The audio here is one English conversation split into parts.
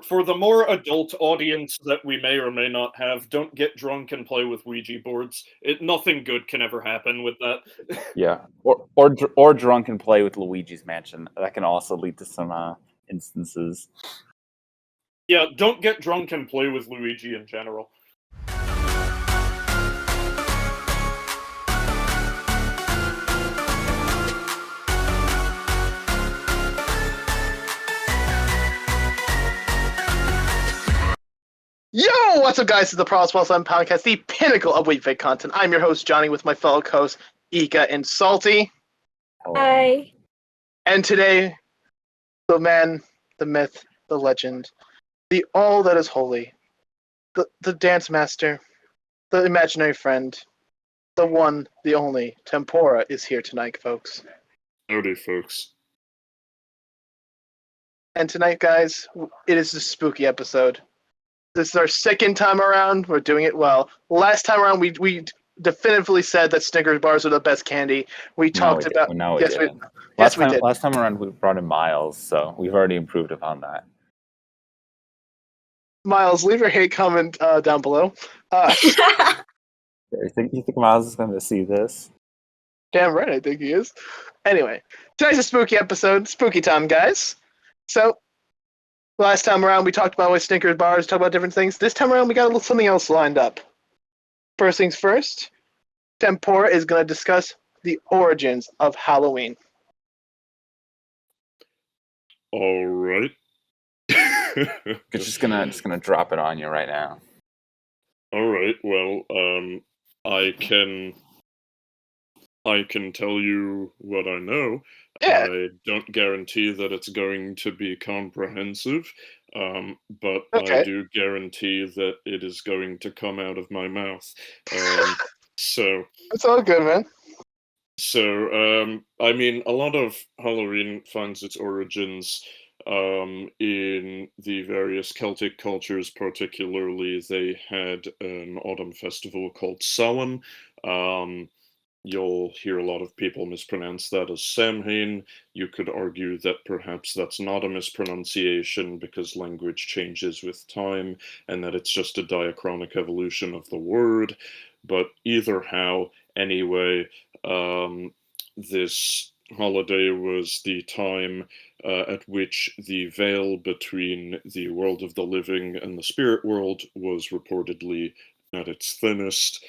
For the more adult audience that we may or may not have, don't get drunk and play with Ouija boards. Nothing good can ever happen with that. Yeah, or drunk and play with Luigi's Mansion. That can also lead to some instances. Yeah, don't get drunk and play with Luigi in general. Yo, what's up, guys? This is the Problems Well Done podcast, the pinnacle of weekfake content. I'm your host, Johnny, with my fellow co-hosts, Ika and Salty. Hello. Hi. And today, the man, the myth, the legend, the all that is holy, the dance master, the imaginary friend, the one, the only, Tempora is here tonight, folks. Howdy, folks. And tonight, guys, it is a spooky episode. This is our second time around. We're doing it well. Last time around, we definitively said that Snickers bars are the best candy. We talked about. No, we yes, didn't. we did. Last time around, we brought in Miles, so we've already improved upon that. Miles, leave your hate comment down below. You think Miles is going to see this? Damn right, I think he is. Anyway, tonight's a spooky episode. Spooky time, guys. So, last time around, we talked about Snickers bars, talked about different things. This time around, we got a little something else lined up. First things first, Tempora is going to discuss the origins of Halloween. All right. Just gonna drop it on you right now. All right. Well, I can tell you what I know. Yeah. I don't guarantee that it's going to be comprehensive, but Okay. I do guarantee that it is going to come out of my mouth. So It's all good, man. So, I mean, a lot of Halloween finds its origins in the various Celtic cultures. Particularly, they had an autumn festival called Samhain. You'll hear a lot of people mispronounce that as Samhain. You could argue that perhaps that's not a mispronunciation because language changes with time and that it's just a diachronic evolution of the word. But either how, anyway, this holiday was the time at which the veil between the world of the living and the spirit world was reportedly at its thinnest.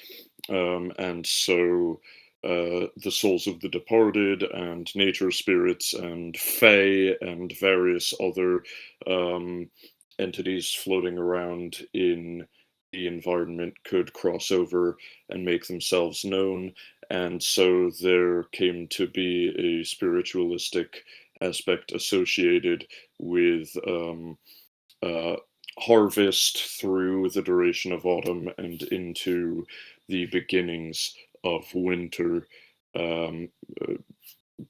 And so the souls of the departed and nature spirits and fae and various other entities floating around in the environment could cross over and make themselves known. And so there came to be a spiritualistic aspect associated with harvest through the duration of autumn and into the beginnings of winter,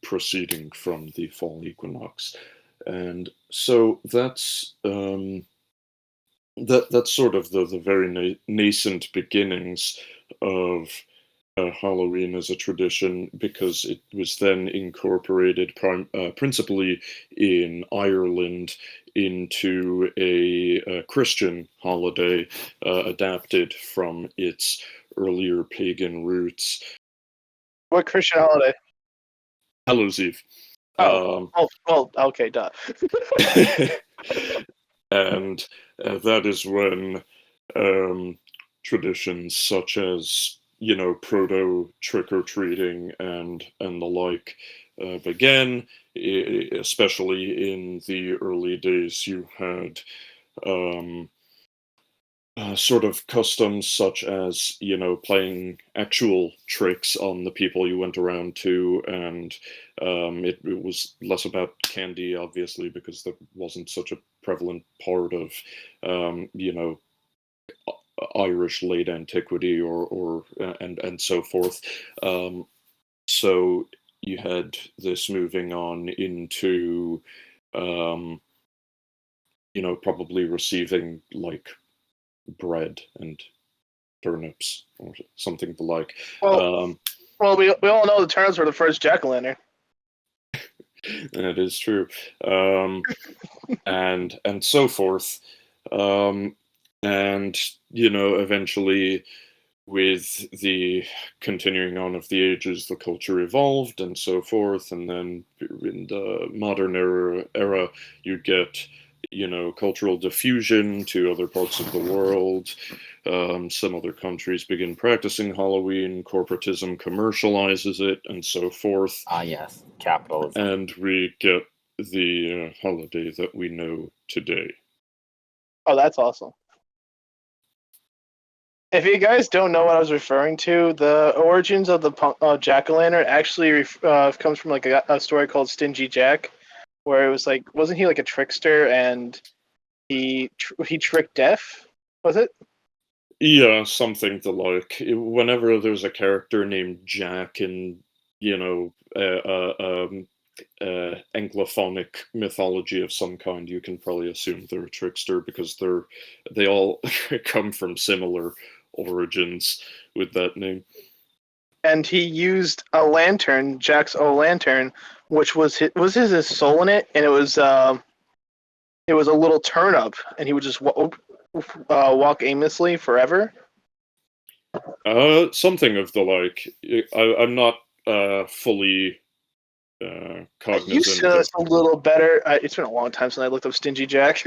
proceeding from the fall equinox. And so that's that's sort of the very nascent beginnings of Halloween as a tradition, because it was then incorporated principally in Ireland into a Christian holiday adapted from its earlier pagan roots. What Christian holiday? Hallows Eve. Well, okay, duh. And that is when traditions such as, proto trick-or-treating and the like began. Especially in the early days, you had sort of customs such as, playing actual tricks on the people you went around to, and it was less about candy, obviously, because that wasn't such a prevalent part of, Irish late antiquity or and so forth. So you had this moving on into, probably receiving like bread and turnips or something the like. Well, we all know the turnips were the first jack-o'-lantern. That is true. And so forth. And, eventually, with the continuing on of the ages, the culture evolved and so forth. And then in the modern era you get, cultural diffusion to other parts of the world. Some other countries begin practicing Halloween, corporatism commercializes it, and so forth. Ah, yes, capitalism. And we get the holiday that we know today. Oh, that's awesome. If you guys don't know what I was referring to, the origins of the jack-o'-lantern actually comes from like a story called Stingy Jack, where it was like, wasn't he like a trickster and he tricked death? Was it? Yeah, something the like. Whenever there's a character named Jack in, Anglophonic mythology of some kind, you can probably assume they're a trickster because they all come from similar origins with that name. And he used a lantern, Jack's lantern, which was his soul in it, and it was a little turnip, and he would just walk aimlessly forever. Something of the like. I'm not fully cognizant. You should know this a little better. It's been a long time since I looked up Stingy Jack.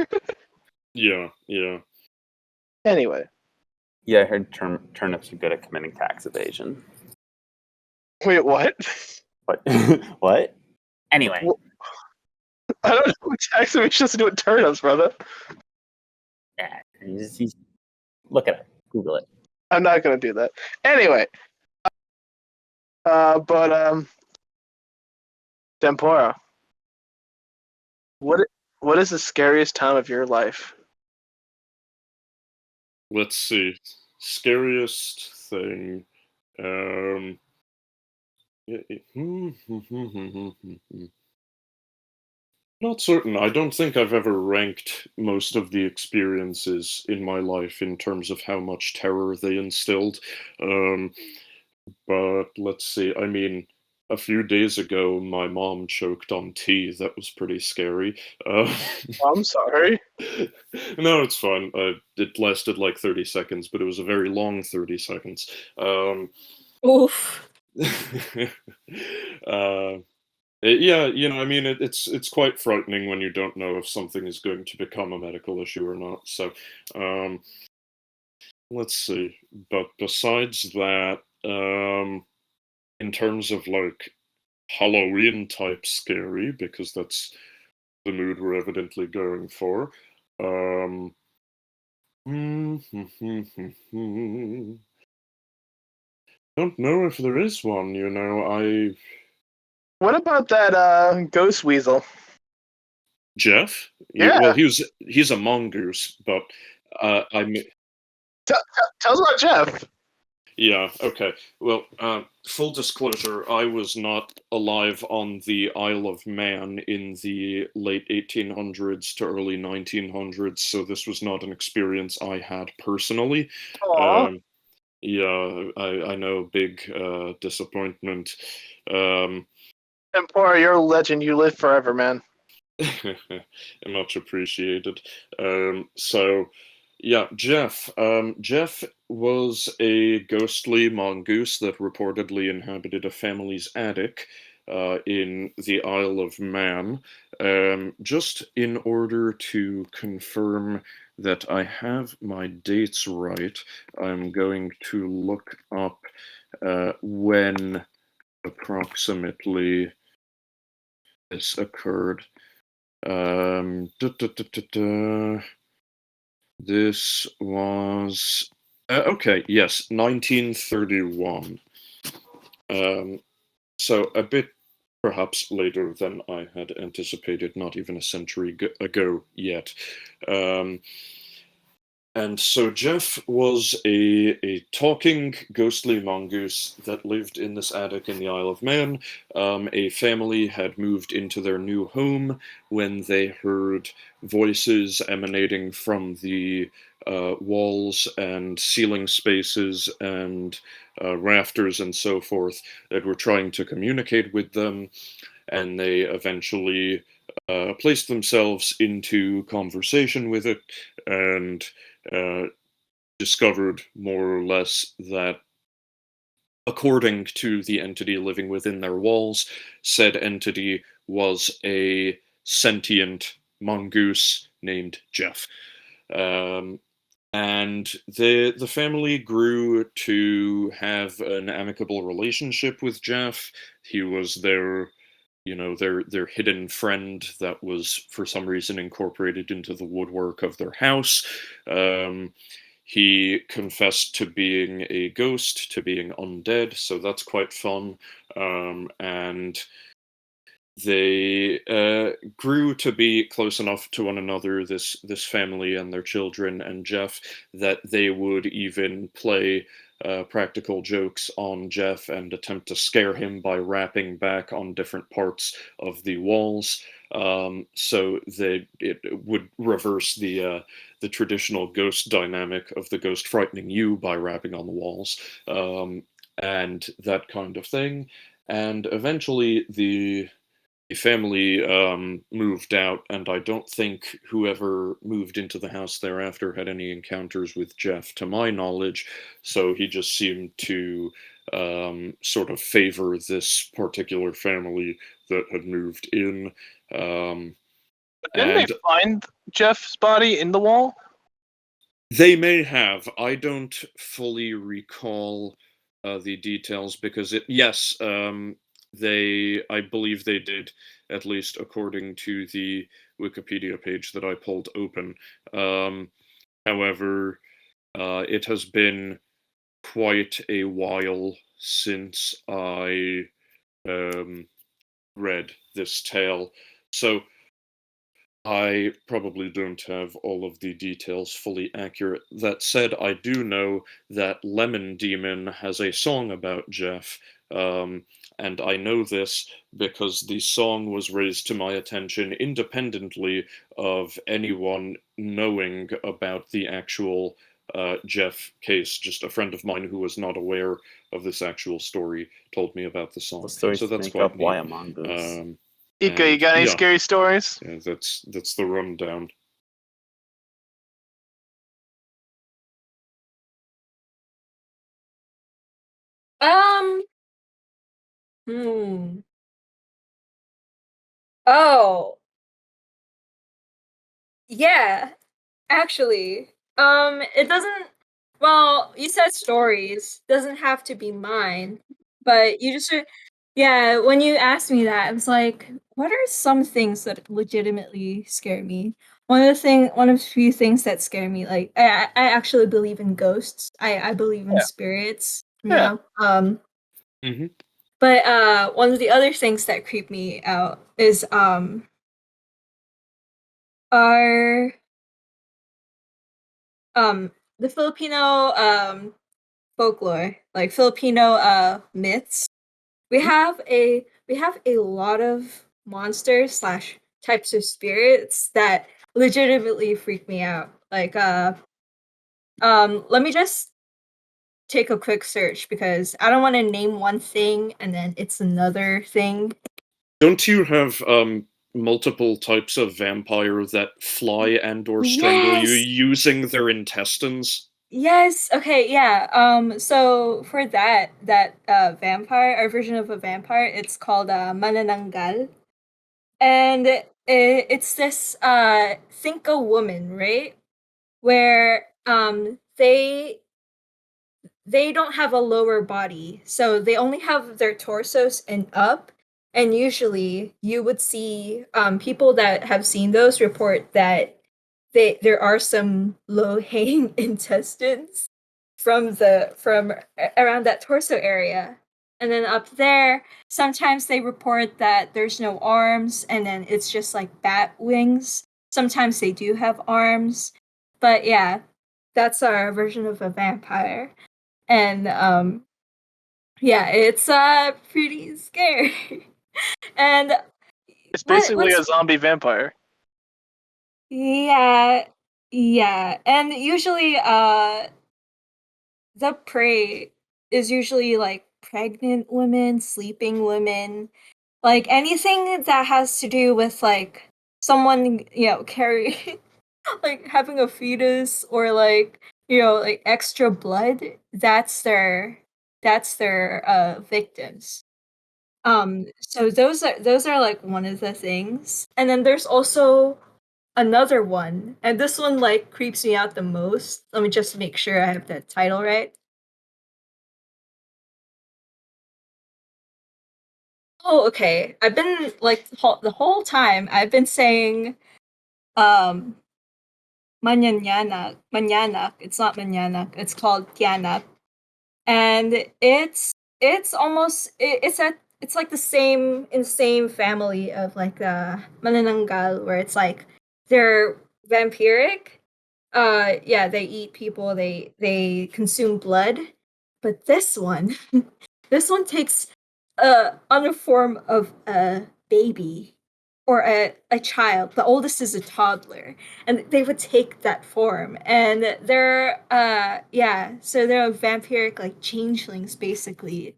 Yeah. Anyway. Yeah, I heard turnips are good at committing tax evasion. Wait, what? What? What? Anyway. Well, I don't know what tax evasion has to do with turnips, brother. Yeah, look at it. Google it. I'm not going to do that. Anyway. Tempora. What is the scariest time of your life? Let's see. Scariest thing. Not certain. I don't think I've ever ranked most of the experiences in my life in terms of how much terror they instilled. But let's see. I mean, a few days ago, my mom choked on tea. That was pretty scary. I'm sorry. No, it's fine. It lasted like 30 seconds, but it was a very long 30 seconds. Oof. Yeah, I mean, it's quite frightening when you don't know if something is going to become a medical issue or not. So, let's see. But besides that, in terms of like Halloween type scary, because that's the mood we're evidently going for. Don't know if there is one. What about that ghost weasel? Jeff? Yeah. Well, he's a mongoose, but Tell us about Jeff. Yeah, okay. Well, full disclosure, I was not alive on the Isle of Man in the late 1800s to early 1900s, so this was not an experience I had personally. Yeah, I know, big disappointment. Tempora, you're a legend. You live forever, man. Much appreciated. So, yeah, Jeff. Jeff was a ghostly mongoose that reportedly inhabited a family's attic in the Isle of Man. Just in order to confirm that I have my dates right, I'm going to look up when approximately this occurred. This was okay. Yes, 1931. So a bit perhaps later than I had anticipated. Not even a century ago yet. And so Jeff was a talking ghostly mongoose that lived in this attic in the Isle of Man. A family had moved into their new home when they heard voices emanating from the walls and ceiling spaces and rafters and so forth that were trying to communicate with them. and they eventually placed themselves into conversation with it and discovered more or less that, according to the entity living within their walls, said entity was a sentient mongoose named Jeff. And the family grew to have an amicable relationship with Jeff. He was their hidden friend that was for some reason incorporated into the woodwork of their house. He confessed to being a ghost, to being undead, so that's quite fun. And they grew to be close enough to one another, this family and their children and Jeff, that they would even play practical jokes on Jeff and attempt to scare him by rapping back on different parts of the walls. So it would reverse the traditional ghost dynamic of the ghost frightening you by rapping on the walls, and that kind of thing. And eventually the family moved out, and I don't think whoever moved into the house thereafter had any encounters with Jeff, to my knowledge. So he just seemed to sort of favor this particular family that had moved in. Didn't And they find Jeff's body in the wall? they may have. I don't fully recall the details because yes, I believe they did, at least according to the Wikipedia page that I pulled open. However, it has been quite a while since I read this tale, so I probably don't have all of the details fully accurate. That said, I do know that Lemon Demon has a song about Jeff, and I know this because the song was raised to my attention independently of anyone knowing about the actual Jeff case. Just a friend of mine who was not aware of this actual story told me about the song. The stories So that's make quite up why a neat. mongoose. Ika, you got any yeah. scary stories? Yeah, that's the rundown. Um. Hmm. Oh. Yeah. Actually. It doesn't. Well, you said stories. Doesn't have to be mine, but you just. Yeah. When you asked me that, I was like, what are some things that legitimately scare me? One of the few things that scare me, like I actually believe in ghosts. I believe in Yeah. spirits. You Yeah. know. Mm-hmm. But one of the other things that creep me out is our the Filipino folklore, like Filipino myths. We have a lot of monsters slash types of spirits that legitimately freak me out. Like let me just take a quick search because I don't want to name one thing and then it's another thing. Don't you have multiple types of vampire that fly and or strangle you Yes. using their intestines? Yes. Okay. Yeah. So for that vampire, our version of a vampire, it's called manananggal, and it's this think a woman, right? Where they don't have a lower body, so they only have their torsos and up. And usually, you would see people that have seen those report that there are some low hanging intestines from around that torso area, and then up there sometimes they report that there's no arms and then it's just like bat wings. Sometimes they do have arms, but yeah, that's our version of a vampire. And yeah, it's pretty scary. And It's basically what's a zombie vampire. yeah, yeah. And usually the prey is usually like pregnant women, sleeping women, like anything that has to do with like someone, carry like having a fetus or like, like extra blood, that's their victims. So those are like one of the things. And then there's also another one, and this one like creeps me out the most. Let me just make sure I have the title right. Oh, okay. I've been like the whole time I've been saying um manyanak. It's not manyanak. It's called tianak. And it's almost it's like the same family of like manananggal, where it's like they're vampiric. Yeah, they eat people, they consume blood. But this one this one takes on the form of a baby or a child. The oldest is a toddler, and they would take that form. And they're so they're vampiric like changelings basically.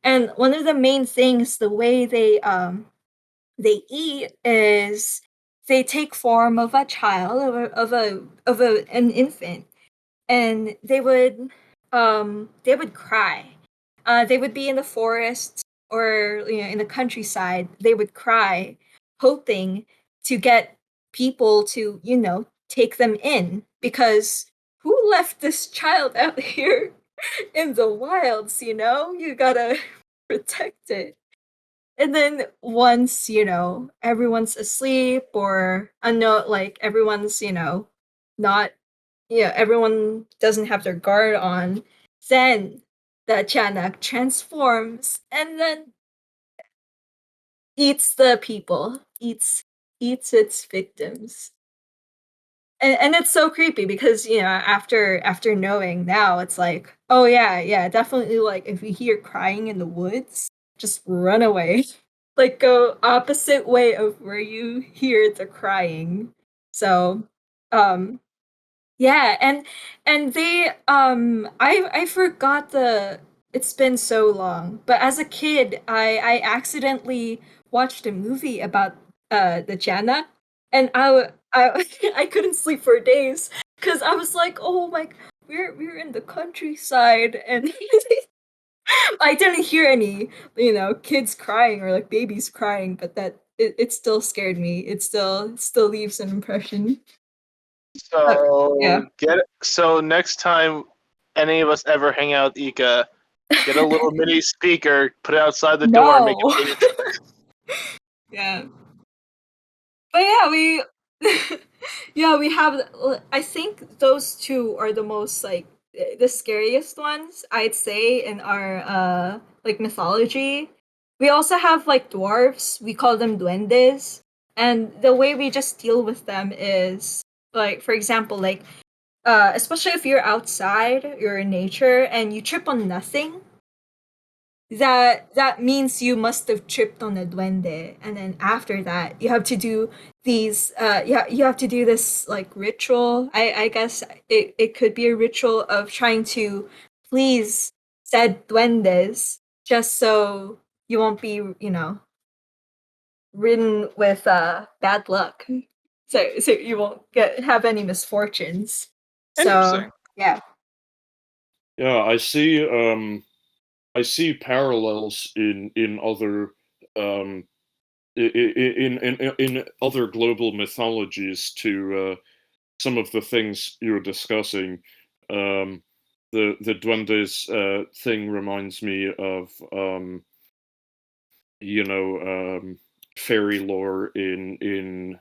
And one of the main things, the way they eat is they take form of a child, of an infant, and they would cry. They would be in the forest or in the countryside. They would cry, hoping to get people to take them in, because who left this child out here in the wilds? You gotta protect it. And then once everyone's asleep, or unknown, like everyone's not everyone doesn't have their guard on, then the Chanak transforms and then eats the people, eats its victims. And it's so creepy because after knowing now, it's like, oh yeah, definitely, like if you hear crying in the woods, just run away. Like go opposite way of where you hear the crying. So um yeah, and they I forgot the it's been so long, but as a kid I accidentally watched a movie about the Jana, and I I couldn't sleep for days because I was like, "Oh my, we're in the countryside," and I didn't hear any, kids crying or like babies crying, but it still scared me. It still leaves an impression. Yeah. So next time any of us ever hang out with Ika, get a little mini speaker, put it outside the door, and make No. it baby. Yeah. But yeah, we yeah, we have I think those two are the most like the scariest ones, I'd say, in our like mythology. We also have like dwarves. We call them duendes. And the way we just deal with them is, like, for example, like especially if you're outside, you're in nature and you trip on nothing, that means you must have tripped on a duende, and then after that you have to do these you have to do this like ritual. I guess it could be a ritual of trying to please said duendes, just so you won't be ridden with bad luck, so you won't have any misfortunes. So Interesting. yeah. Yeah, I see parallels in other um, in other global mythologies to some of the things you're discussing. Um, the duendes thing reminds me of fairy lore in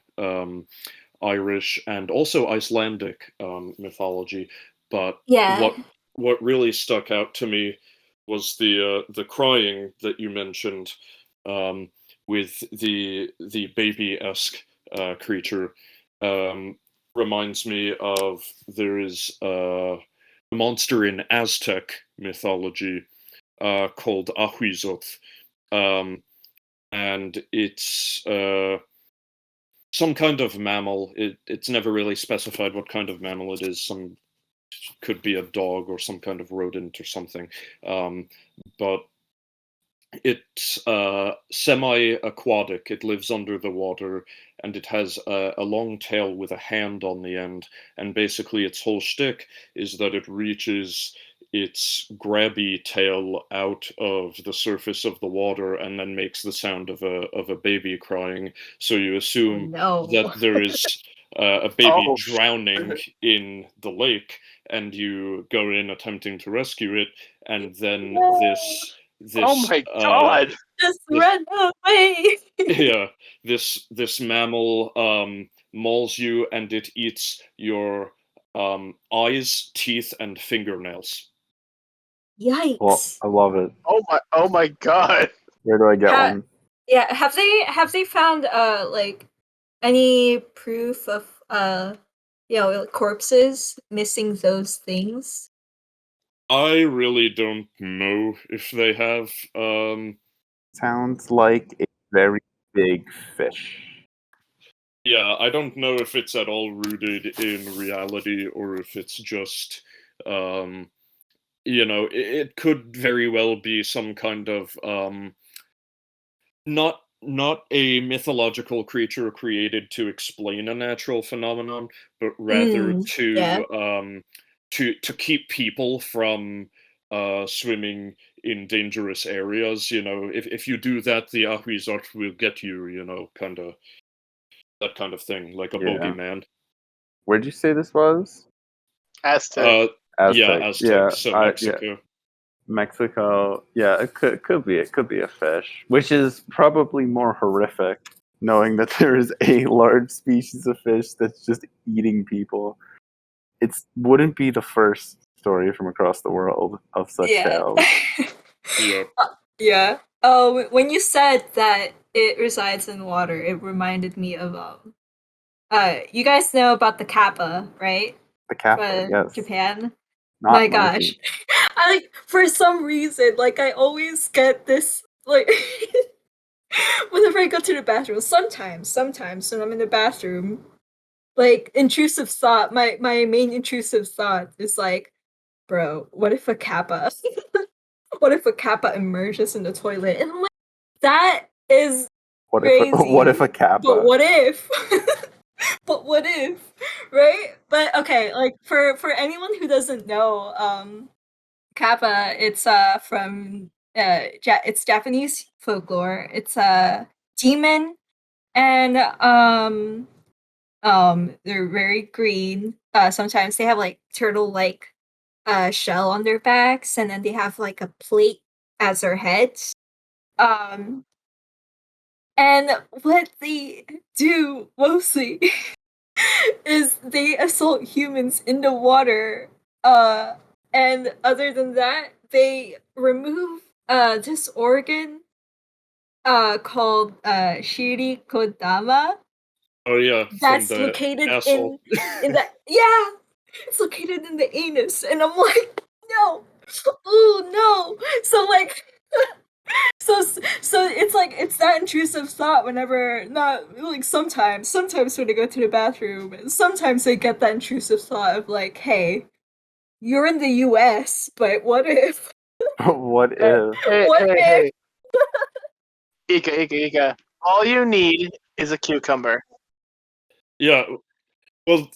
Irish and also Icelandic mythology. But Yeah. what really stuck out to me was the crying that you mentioned, um, with the baby-esque creature. Um, Reminds me of there is a monster in Aztec mythology called Ahuizov, um, and it's some kind of mammal. It's never really specified what kind of mammal it is. Some could be a dog or some kind of rodent or something. But it's semi-aquatic. It lives under the water, and it has a long tail with a hand on the end. And basically, its whole shtick is that it reaches its grabby tail out of the surface of the water and then makes the sound of a baby crying. So you assume No. that there is a baby Oh. drowning in the lake, and you go in attempting to rescue it, and then No. this Oh my god! Just this- run away. yeah, this mammal mauls you, and it eats your eyes, teeth, and fingernails. Yikes. Well, I love it. Oh my god! Where do I get Ha- one? Yeah, have they found like any proof of corpses missing those things? I really don't know if they have. Sounds like a very big fish. Yeah, I don't know if it's at all rooted in reality or if it's just, it could very well be some kind of not a mythological creature created to explain a natural phenomenon, but rather Yeah. to keep people from swimming in dangerous areas. If you do that, the Ahuizov will get you. Kind of that kind of thing, like a Yeah. bogeyman. Where'd you say this was? Aztec. Yeah, Aztec. Aztec. So Yeah, Mexico. Mexico. Yeah, it could be a fish, which is probably more horrific, knowing that there is a large species of fish that's just eating people. It wouldn't be the first story from across the world of such tales. Yeah. Yeah. Oh, when you said that it resides in water, it reminded me of you guys know about the kappa, right? The kappa, yes. Japan. Not My monkey. gosh. I for some reason, like I always get this like whenever I go to the bathroom, sometimes when I'm in the bathroom, like intrusive thought, my main intrusive thought is like, bro, what if a kappa what if a kappa emerges in the toilet? And I'm like, that is crazy. What if a kappa? But what if? But what if? Right? But okay, like for anyone who doesn't know, kappa, it's from it's Japanese folklore. It's a demon, and they're very green. Sometimes they have like turtle like shell on their backs, and then they have like a plate as their heads. Um, and what they do mostly is they assault humans in the water. And other than that, they remove this organ called shiri kodama. Oh yeah. That's from the located asshole. in the yeah, it's located in the anus, and I'm like, no, oh no. So like, so it's like it's that intrusive thought whenever not like sometimes when I go to the bathroom, and sometimes I get that intrusive thought of like, hey, you're in the U.S., but what if? What if? Hey, What hey, hey. Ika. All you need is a cucumber. Yeah. Well,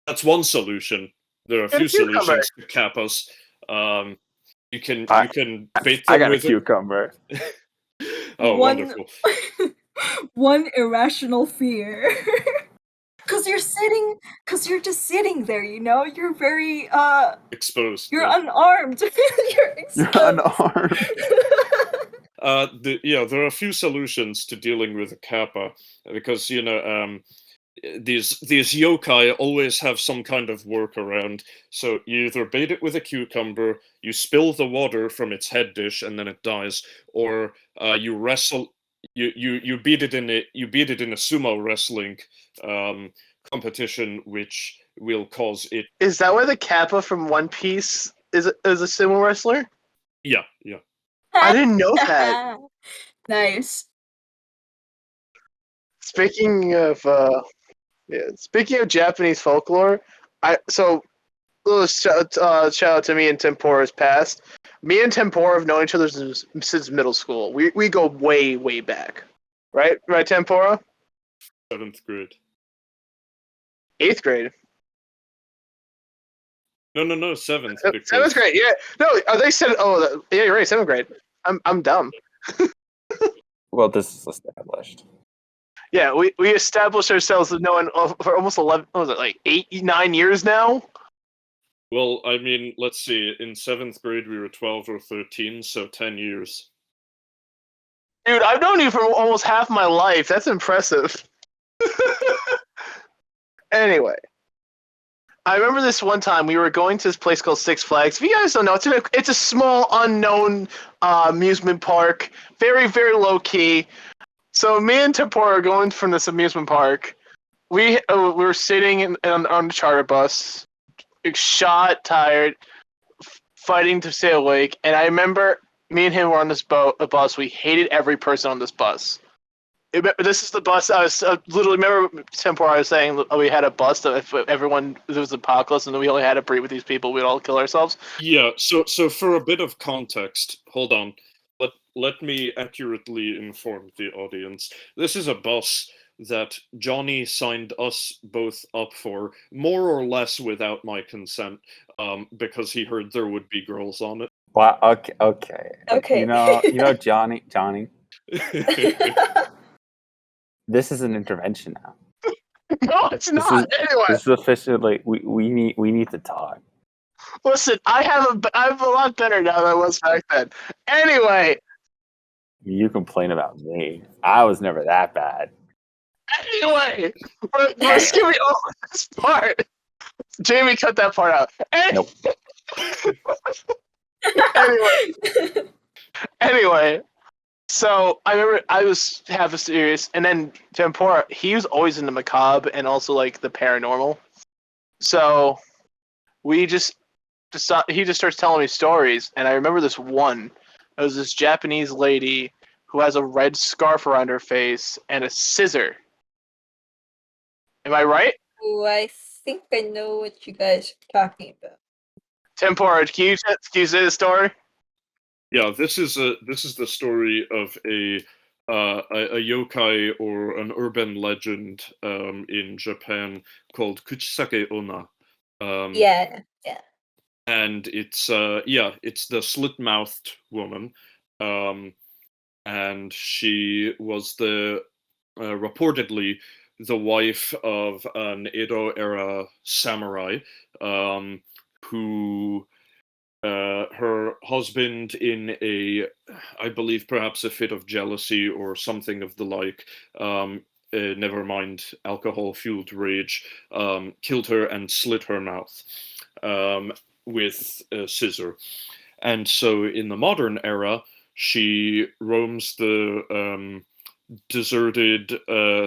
that's one solution. There are a Get a few cucumber. solutions to kappas. You can bait I them got a with it. cucumber. Oh, wonderful. One irrational fear. Cause you're just sitting there, you're very Exposed. you're yeah. unarmed. You're exposed. You're unarmed. There are a few solutions to dealing with a kappa, because these yokai always have some kind of workaround. So you either bait it with a cucumber, you spill the water from its head dish, and then it dies, or you wrestle. You beat it in a sumo wrestling competition, which will cause it. Is that why the Kappa from One Piece is a sumo wrestler? Yeah. I didn't know that. Nice. Speaking of Japanese folklore, little shout out to me and Tempura's past. me and Tempora have known each other since middle school. We go way, way back. Right? Right, Tempora? 7th grade. 8th grade. No, 7th. Because 7th grade, yeah. No, they said, yeah, you're right, 7th grade. I'm dumb. Well, this is established. Yeah, we established ourselves as knowing for almost 11, what was it, like 8, 9 years now? Well, I mean, let's see. In 7th grade, we were 12 or 13, so 10 years. Dude, I've known you for almost half my life. That's impressive. Anyway, I remember this one time we were going to this place called Six Flags. If you guys don't know, it's a small, unknown amusement park. Very, very low key. So me and Tempora are going from this amusement park. We were sitting on the charter bus, shot, tired, fighting to stay awake. And I remember me and him were on this bus. We hated every person on this bus. This is the bus I was literally remember Tempora. I was saying we had a bus that if everyone there was apocalypse and then we only had to breed with these people, we'd all kill ourselves. Yeah. So for a bit of context, hold on. Let me accurately inform the audience. This is a bus that Johnny signed us both up for, more or less without my consent, because he heard there would be girls on it. Wow. Okay. Okay. You know, Johnny. This is an intervention now. No, it's not. Anyway, This is officially we need to talk. listen, I'm a lot better now than I was back then. Anyway, You complain about me. I was never that bad. we're skipping over this part. Jamie, cut that part out. Nope. Anyway, so I remember I was half serious, and then Tempora, he was always in the macabre and also like the paranormal. So he just starts telling me stories, and I remember this one. It was this Japanese lady who has a red scarf around her face and a scissor. Am I right? Oh, I think I know what you guys are talking about. Tempora, can you say the story? Yeah, this is the story of a yokai or an urban legend in Japan called Kuchisake Onna. Yeah. And it's the slit-mouthed woman, and she was reportedly the wife of an Edo era samurai, who her husband, in I believe perhaps a fit of jealousy or something of the like, never mind alcohol-fueled rage, killed her and slit her mouth with a scissor. And so in the modern era, she roams the deserted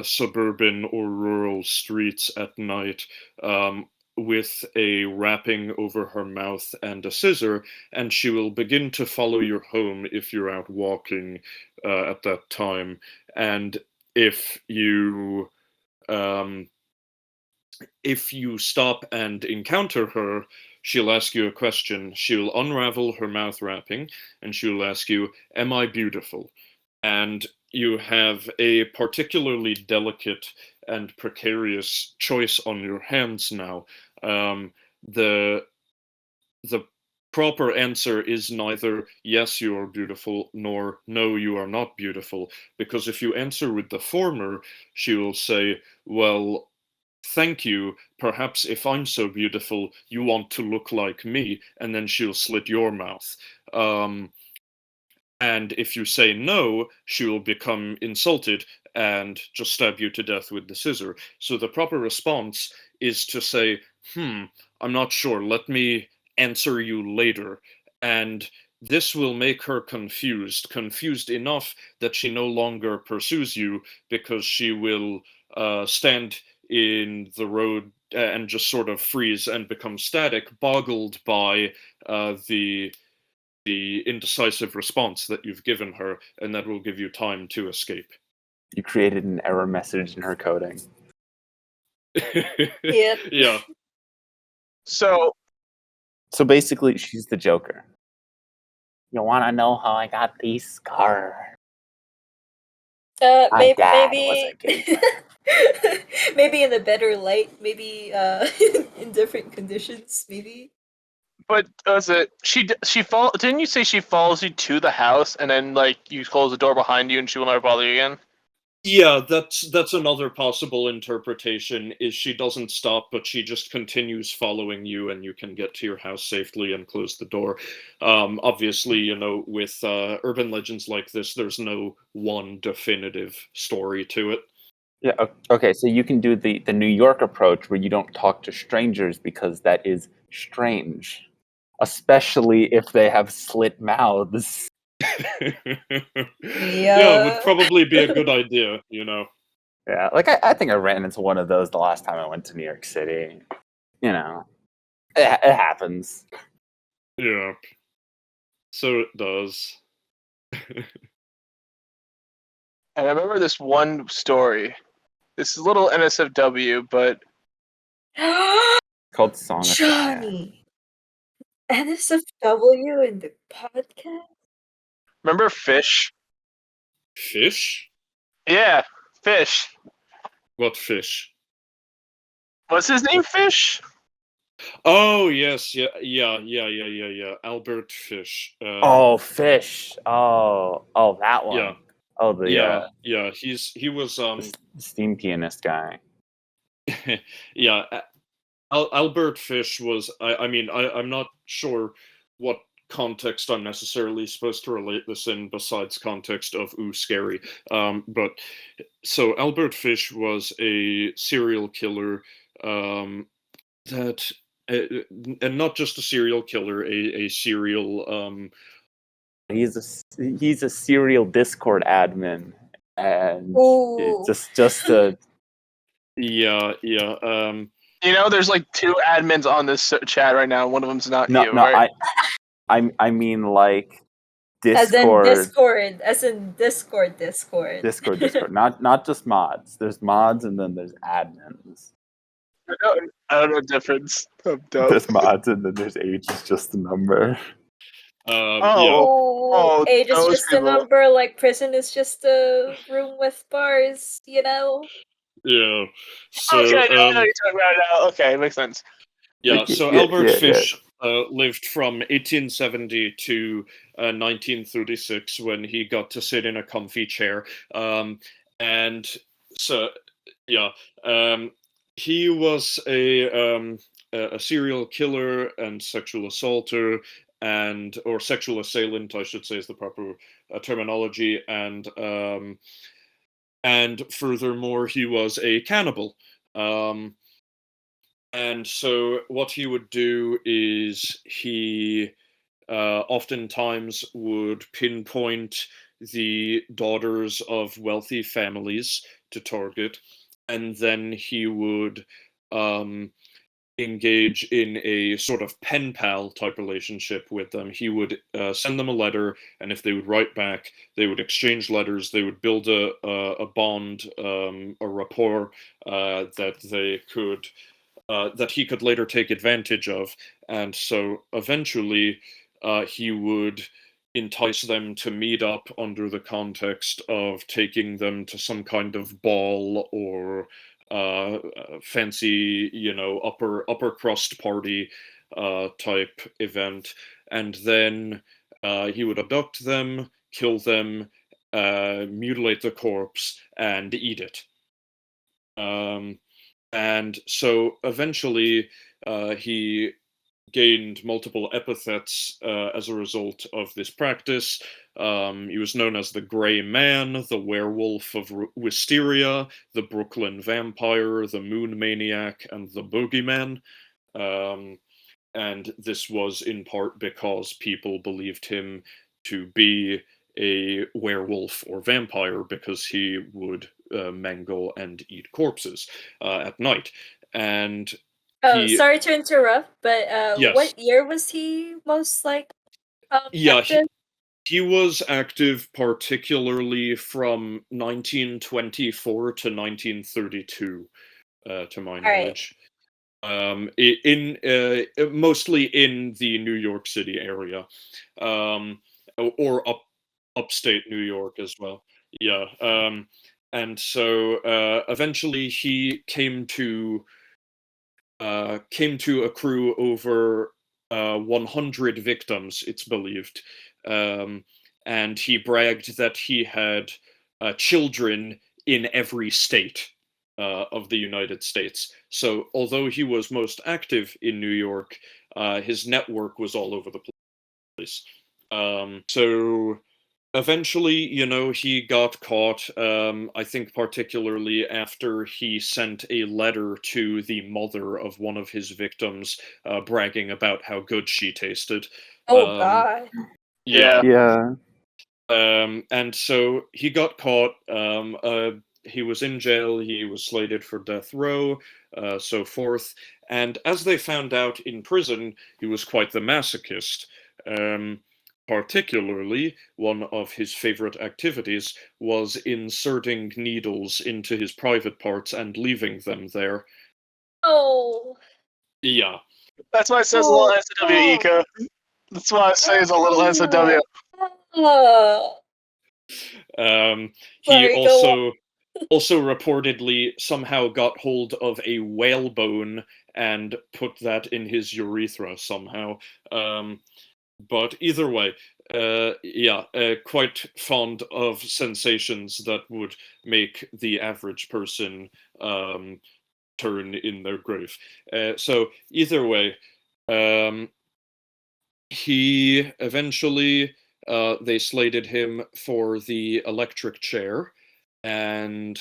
suburban or rural streets at night, with a wrapping over her mouth and a scissor, and she will begin to follow you home if you're out walking at that time. And if you stop and encounter her, she'll ask you a question. She'll unravel her mouth wrapping, and she'll ask you, "Am I beautiful?" And you have a particularly delicate and precarious choice on your hands now. The proper answer is neither "yes, you are beautiful," nor "no, you are not beautiful," because if you answer with the former, she will say, "Well, thank you. Perhaps if I'm so beautiful, you want to look like me," and then she'll slit your mouth. And if you say no, she will become insulted and just stab you to death with the scissor. So the proper response is to say, I'm not sure, let me answer you later. And this will make her confused enough that she no longer pursues you, because she will stand in the road and just sort of freeze and become static, boggled by the indecisive response that you've given her, and that will give you time to escape. You created an error message in her coding. Yep. Yeah. So basically, she's the Joker. You want to know how I got these scars? My My dad maybe was a gamer. maybe in a better light, maybe in different conditions, maybe. But was it she fall? Didn't you say she follows you to the house and then like you close the door behind you and she will never bother you again? Yeah, that's another possible interpretation, is she doesn't stop, but she just continues following you, and you can get to your house safely and close the door. Obviously, with urban legends like this, there's no one definitive story to it. Yeah. Okay. So you can do the New York approach where you don't talk to strangers because that is strange, especially if they have slit mouths. Yeah, it would probably be a good idea, Yeah. Like I think I ran into one of those the last time I went to New York City. It happens. Yeah. So it does. And I remember this one story. This is a little NSFW, but Called Song of the Cat. Johnny, NSFW in the podcast. remember Fish? Fish? Yeah, Fish. What fish? What's his name? Fish? Oh yes, yeah. Albert Fish. Oh, Fish. Oh, that one. Yeah. Oh, the Yeah. He was the steam pianist guy. yeah. Albert Fish was. I'm not sure what context I'm necessarily supposed to relate this in, besides context of ooh scary. But so Albert Fish was a serial killer. That and not just a serial killer, a serial. He's a serial Discord admin, and Ooh. just a Yeah. There's like 2 admins on this chat right now. One of them's not no you, no right? I mean like Discord. Discord. As in Discord. Discord. Not just mods. There's mods and then there's admins. I don't know the difference. I'm dumb. There's mods and then there's age is just a number. Yeah. Oh, Age is those just a people. number, like prison is just a room with bars, Yeah. So Okay, I know what you're talking about now. Okay, makes sense. yeah. So Yeah, Albert yeah. Fish lived from 1870 to 1936, when he got to sit in a comfy chair. And so yeah, he was a serial killer and sexual assaulter, or sexual assailant, I should say, is the proper terminology, and furthermore, he was a cannibal. And so what he would do is he oftentimes would pinpoint the daughters of wealthy families to target, and then he would engage in a sort of pen pal type relationship with them. He would send them a letter, and if they would write back, they would exchange letters. They would build a bond, a rapport that they could. That he could later take advantage of. And so eventually he would entice them to meet up under the context of taking them to some kind of ball or fancy, upper crust party type event. And then he would abduct them, kill them, mutilate the corpse, and eat it. And so eventually he gained multiple epithets as a result of this practice. He was known as the Gray Man, the Werewolf of Wisteria, the Brooklyn Vampire, the Moon Maniac, and the Boogeyman. And this was in part because people believed him to be a werewolf or vampire, because he would mangle and eat corpses at night. And sorry to interrupt, but yes. what year was he most Yeah, active? he was active particularly from 1924 to 1932, to my knowledge. In mostly in the New York City area. or upstate New York as well. Yeah. And so eventually he came to accrue over 100 victims, it's believed. And he bragged that he had children in every state of the United States. So, although he was most active in New York, his network was all over the place. So, eventually, he got caught. I think particularly after he sent a letter to the mother of one of his victims, bragging about how good she tasted. Oh God. Yeah. Yeah. And so he got caught. He was in jail. He was slated for death row, so forth. And as they found out in prison, he was quite the masochist. Particularly, one of his favorite activities was inserting needles into his private parts and leaving them there. Oh. Yeah. That's why it says a little SW, Ika. That's why I say it's a little SW. He Sorry, go also reportedly somehow got hold of a whalebone and put that in his urethra somehow. But either way, quite fond of sensations that would make the average person turn in their grave. So either way, he eventually they slated him for the electric chair, and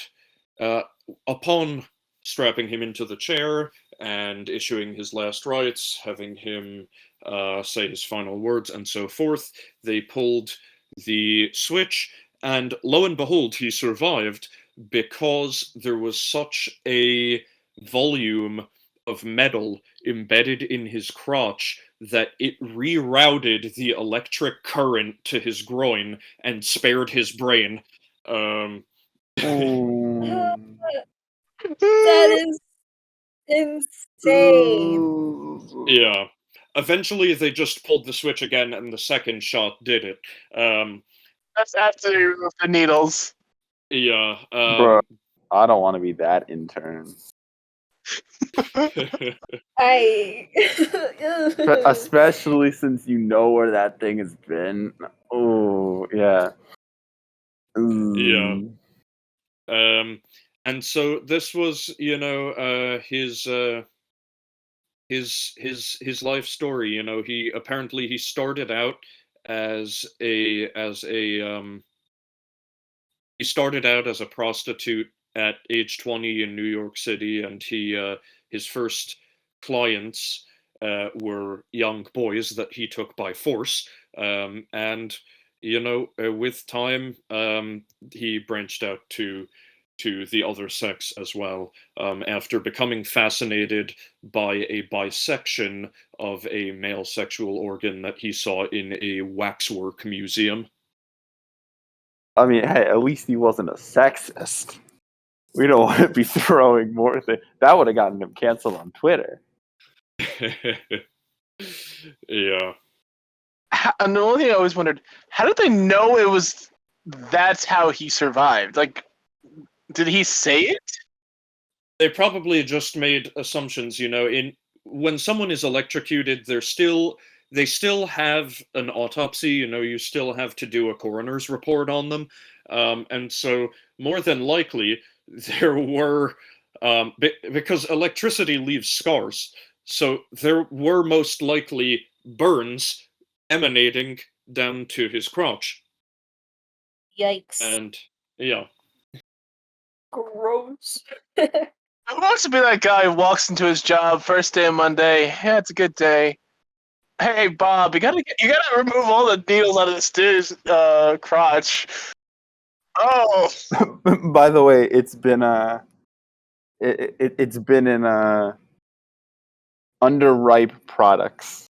upon strapping him into the chair and issuing his last rites, having him say his final words and so forth, they pulled the switch, and lo and behold, he survived because there was such a volume of metal embedded in his crotch that it rerouted the electric current to his groin and spared his brain. That is insane. Yeah. Eventually, they just pulled the switch again, and the second shot did it. That's after you remove the needles. Yeah. Bro, I don't want to be that intern. Especially since you know where that thing has been. Oh, yeah. Yeah. And so this was, his life story. He started out as a he started out as a prostitute at age 20 in New York City, and his first clients were young boys that he took by force. And with time, he branched out to the other sex as well, after becoming fascinated by a bisection of a male sexual organ that he saw in a waxwork museum. I mean, hey, at least he wasn't a sexist. We don't want to be throwing more things. That would have gotten him canceled on Twitter. Yeah. And the only thing I always wondered, how did they know that's how he survived? Like, did he say it? They probably just made assumptions, when someone is electrocuted, they still have an autopsy, you still have to do a coroner's report on them. And so more than likely there were, because electricity leaves scars, so there were most likely burns emanating down to his crotch. Yikes. And yeah. Gross. Who wants to be that guy who walks into his job first day of Monday? Yeah, it's a good day. Hey Bob, you gotta remove all the needles out of this dude's crotch. Oh, By the way, it's been it's been in underripe products,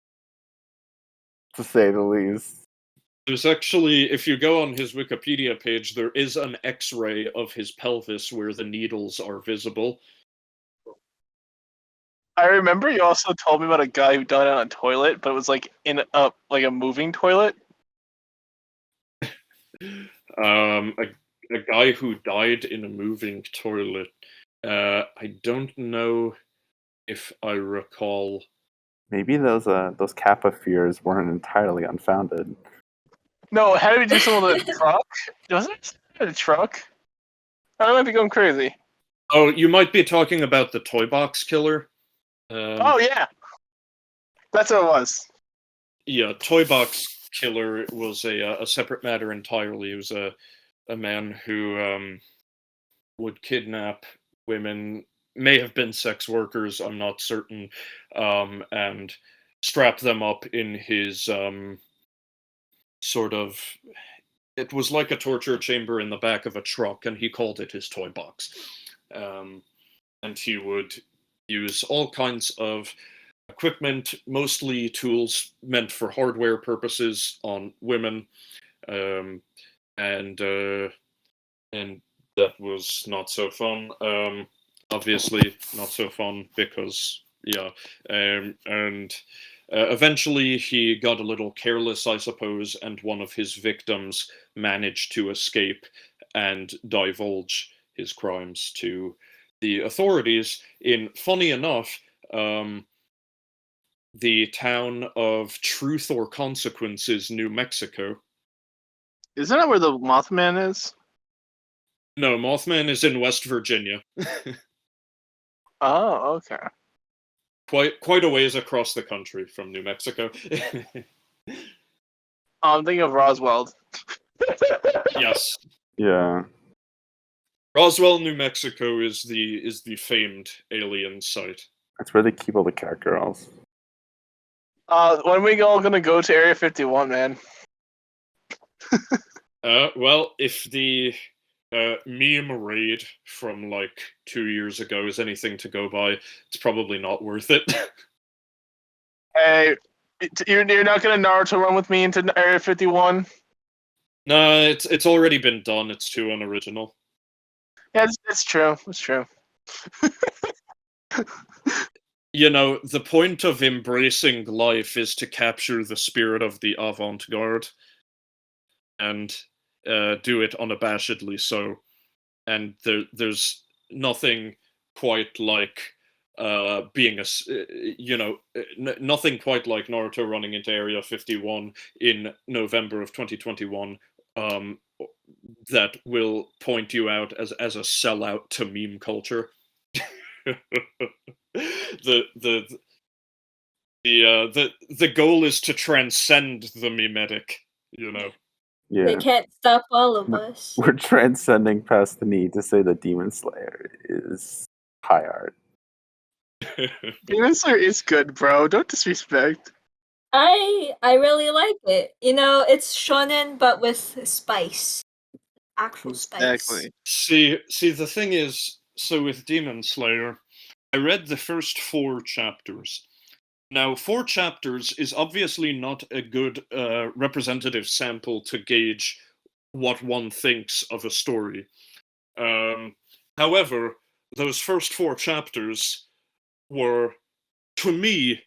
to say the least. There's actually, if you go on his Wikipedia page, there is an X-ray of his pelvis where the needles are visible. I remember you also told me about a guy who died on a toilet, but it was like in a moving toilet. A guy who died in a moving toilet. I don't know if I recall. Maybe those Kappa fears weren't entirely unfounded. No, how did we do some of the truck? Wasn't it the truck? I might be going crazy. Oh, you might be talking about the Toybox Killer. Oh yeah, that's what it was. Yeah, Toybox Killer was a separate matter entirely. It was a man who would kidnap women, may have been sex workers, I'm not certain, and strap them up in his sort of. It was like a torture chamber in the back of a truck, and he called it his toy box. And he would use all kinds of equipment, mostly tools meant for hardware purposes, on women, and that was not so fun. Obviously, not so fun because yeah, and eventually he got a little careless, I suppose, and one of his victims managed to escape and divulge his crimes to the authorities in, funny enough, the town of Truth or Consequences, New Mexico. Isn't that where the Mothman is? No, Mothman is in West Virginia. Oh, okay. Quite a ways across the country from New Mexico. I'm thinking of Roswell. Yes. Yeah. Roswell, New Mexico is the famed alien site. That's where they keep all the cat girls. When are we all gonna go to Area 51, man? Well, if the meme raid from like 2 years ago is anything to go by, it's probably not worth it. Hey, you're not gonna Naruto run with me into Area 51? No, it's already been done. It's too unoriginal. Yeah, it's true. It's true. You know, the point of embracing life is to capture the spirit of the avant-garde and do it unabashedly so. And there's nothing quite like being nothing quite like Naruto running into Area 51 in November of 2021 that will point you out as a sellout to meme culture. the goal is to transcend the memetic, you know. Yeah. They can't stop all of us. We're transcending past the need to say that Demon Slayer is high art. Demon Slayer is good, bro. Don't disrespect. I really like it. You know, it's shonen but with spice. Actual spice. Exactly. See, the thing is, so with Demon Slayer, I read the first 4 chapters. Now, 4 chapters is obviously not a good representative sample to gauge what one thinks of a story. However, those first 4 chapters were, to me,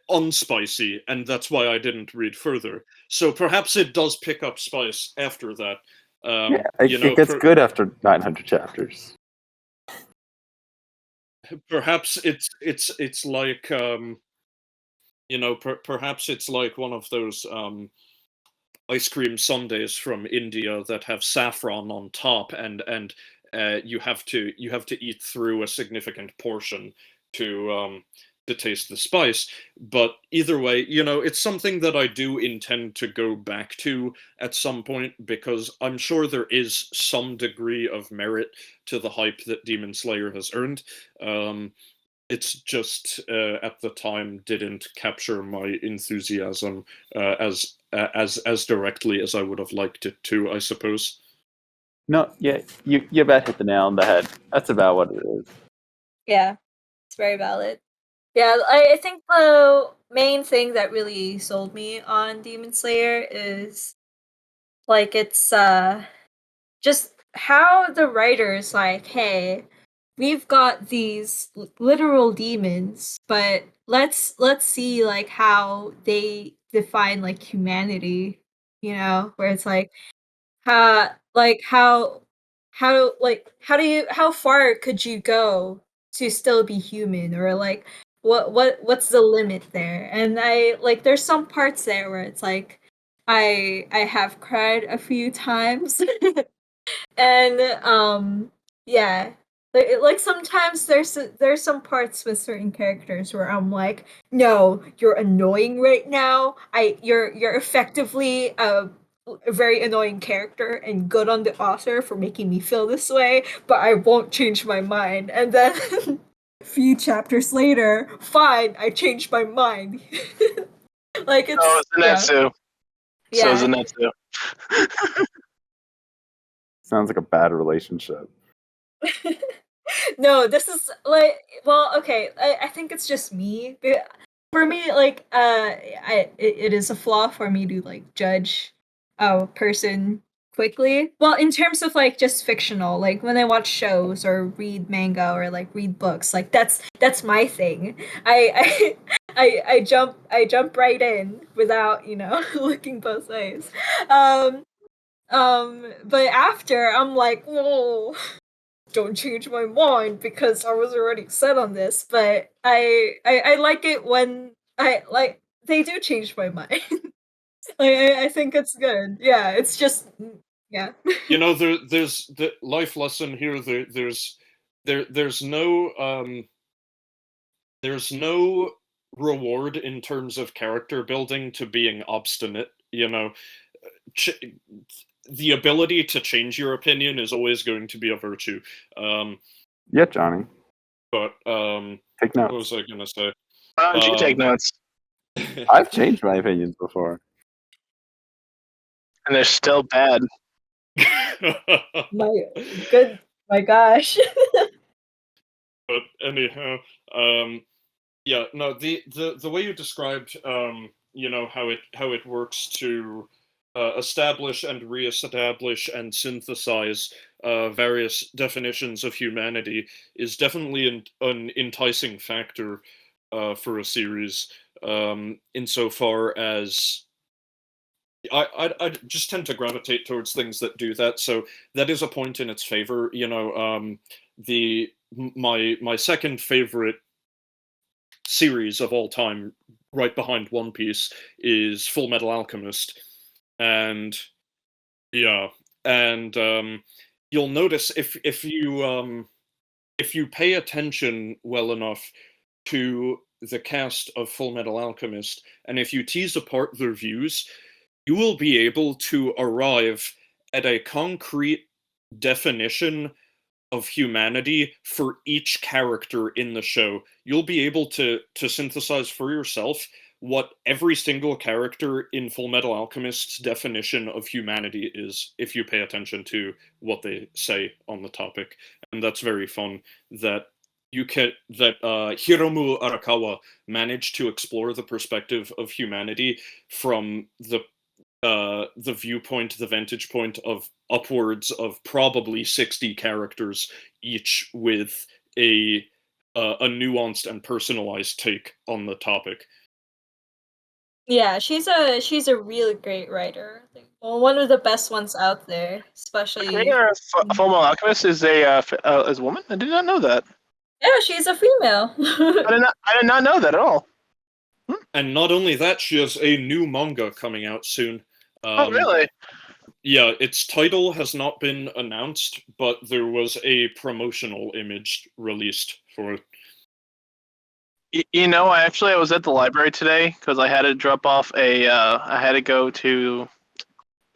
unspicy, and that's why I didn't read further. So perhaps it does pick up spice after that. Yeah, it gets good after 900 chapters. Perhaps it's like perhaps it's like one of those ice cream sundaes from India that have saffron on top, and you have to eat through a significant portion to taste the spice. But either way, it's something that I do intend to go back to at some point, because I'm sure there is some degree of merit to the hype that Demon Slayer has earned. It's just at the time didn't capture my enthusiasm as directly as I would have liked it to, I suppose. No, yeah, you about hit the nail on the head. That's about what it is. Yeah, it's very valid. Yeah, I think the main thing that really sold me on Demon Slayer is like it's just how the writers like, hey, we've got these literal demons, but let's see like how they define like humanity where it's like, how far could you go to still be human, or like what's the limit there? And there's some parts there where it's like I have cried a few times. And yeah, sometimes there's some parts with certain characters where I'm like, no, you're annoying right now. You're effectively a very annoying character, and good on the author for making me feel this way, but I won't change my mind. And then a few chapters later, fine, I changed my mind. Like it's Zenetsu. yeah. So Zenetsu. Sounds like a bad relationship. No, this is okay. I think it's just me. But for me, it is a flaw for me to like judge a person quickly. Well, in terms of like just fictional, like when I watch shows or read manga or like read books, like that's my thing. I jump right in without looking both ways. But after I'm like, whoa, don't change my mind because I was already set on this. But I like it when they do change my mind. I think it's good. Yeah, it's just yeah. There's the life lesson here. There's no reward in terms of character building to being obstinate. The ability to change your opinion is always going to be a virtue. Yeah, Johnny. But Take what notes. was I gonna say? Why don't you take notes? I've changed my opinions before. And they're still bad. My gosh. But anyhow, yeah, no, the way you described, how it works to establish and reestablish and synthesize various definitions of humanity is definitely an enticing factor for a series, insofar as I just tend to gravitate towards things that do that. So that is a point in its favor. My second favorite series of all time, right behind One Piece, is Full Metal Alchemist. And yeah, and you'll notice if you pay attention well enough to the cast of Full Metal Alchemist, and if you tease apart their views, you will be able to arrive at a concrete definition of humanity for each character in the show. You'll be able to synthesize for yourself what every single character in Full Metal Alchemist's definition of humanity is, if you pay attention to what they say on the topic. And that's very fun that Hiromu Arakawa managed to explore the perspective of humanity from the viewpoint, the vantage point of upwards of probably 60 characters, each with a nuanced and personalized take on the topic. Yeah, she's a really great writer. Well, one of the best ones out there, especially. Full Metal Alchemist is a woman. I did not know that. Yeah, she's a female. I did not know that at all. And not only that, she has a new manga coming out soon. Oh, really? Yeah, its title has not been announced, but there was a promotional image released for it. I was at the library today because I had to drop off I had to go to.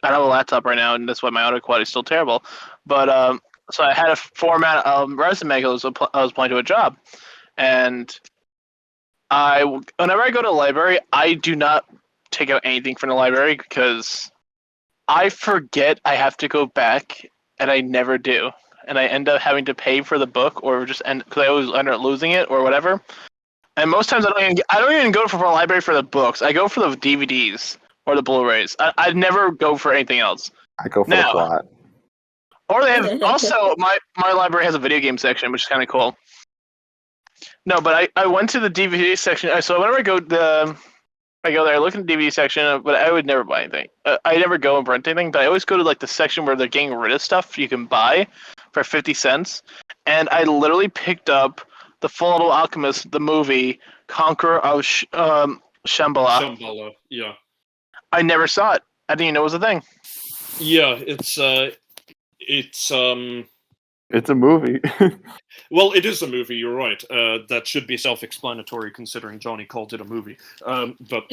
I don't have a laptop right now, and that's why my audio quality is still terrible. But so I had to format a resume because I was applying to a job, and whenever I go to the library, I do not take out anything from the library because I forget I have to go back, and I never do, and I end up having to pay for the book, or just because I always end up losing it or whatever. And most times I don't even go for the library for the books. I go for the DVDs or the Blu-rays. I never go for anything else. I go for the plot. Or they have also my library has a video game section, which is kind of cool. No, but I went to the DVD section. So whenever I go I go there, I look in the DVD section, but I would never buy anything. I never go and rent anything, but I always go to like the section where they're getting rid of stuff you can buy for 50 cents. And I literally picked up the Full Metal Alchemist, the movie Conqueror of Shambhala. Shambhala, yeah. I never saw it. I didn't even know it was a thing. Yeah, It's a movie. well, it is a movie, you're right. That should be self-explanatory considering Johnny called it a movie. But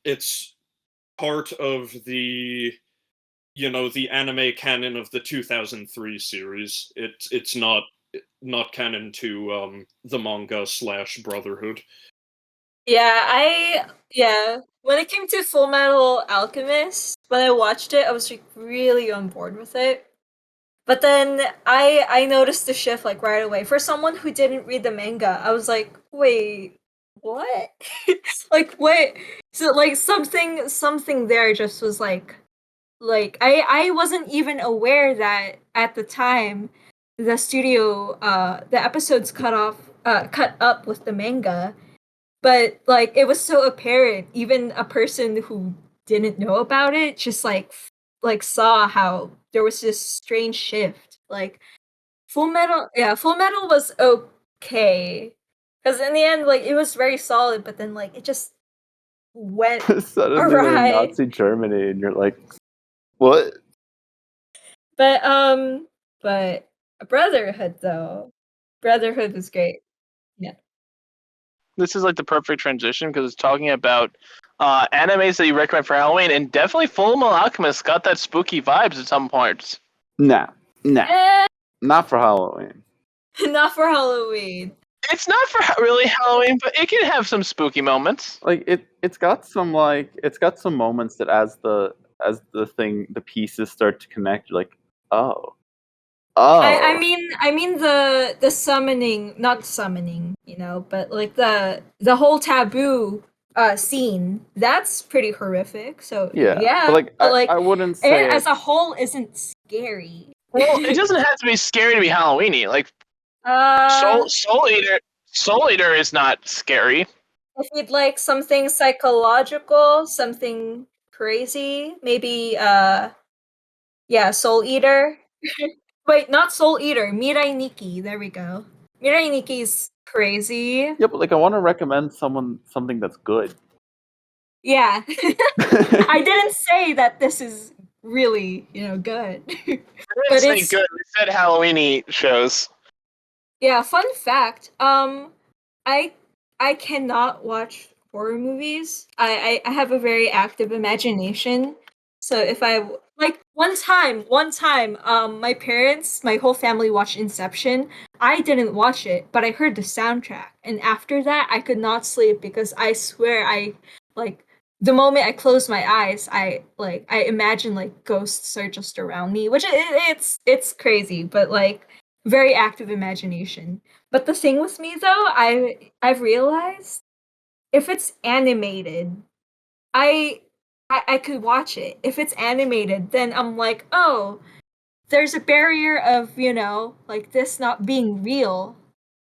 it's part of the, the anime canon of the 2003 series. It's not canon to the manga / Brotherhood. Yeah, when it came to Full Metal Alchemist, when I watched it, I was like really on board with it. But then I noticed the shift like right away. For someone who didn't read the manga, I was like, wait, what? like what? So like something there just was like I wasn't even aware that at the time the studio the episodes cut up with the manga. But like it was so apparent, even a person who didn't know about it just like saw how there was this strange shift. Like Full Metal was okay. Because in the end, like it was very solid, but then like it just went Suddenly they're in awry. Nazi Germany, and you're like, what? But Brotherhood though. Brotherhood was great. Yeah. This is like the perfect transition because it's talking about animes that you recommend for Halloween, and definitely Full Metal Alchemist got that spooky vibes at some points. Nah, Eh, not for Halloween. not for Halloween. It's not for really Halloween, but it can have some spooky moments. Like it's got some moments that as the pieces start to connect, you're like, oh. I mean the summoning, not summoning, but like the whole taboo scene, that's pretty horrific. So yeah. But I wouldn't say it as a whole isn't scary. Well, it doesn't have to be scary to be Halloweeny. Like Soul Eater is not scary. If you'd like something psychological, something crazy, maybe Soul Eater. Wait, not Soul Eater, Mirai Nikki. There we go. Mirai Nikki's crazy. Yeah, but like I want to recommend something that's good. Yeah. I didn't say that this is really, good. But it's good. We said Halloweeny shows. Yeah, fun fact. I cannot watch horror movies. I have a very active imagination. So if I like one time, my whole family watched Inception. I didn't watch it, but I heard the soundtrack, and after that, I could not sleep because I swear the moment I close my eyes, I imagine like ghosts are just around me, which it's crazy, but like very active imagination. But the thing with me though, I've realized if it's animated, I could watch it. If it's animated, then I'm like, oh, there's a barrier of, like this not being real.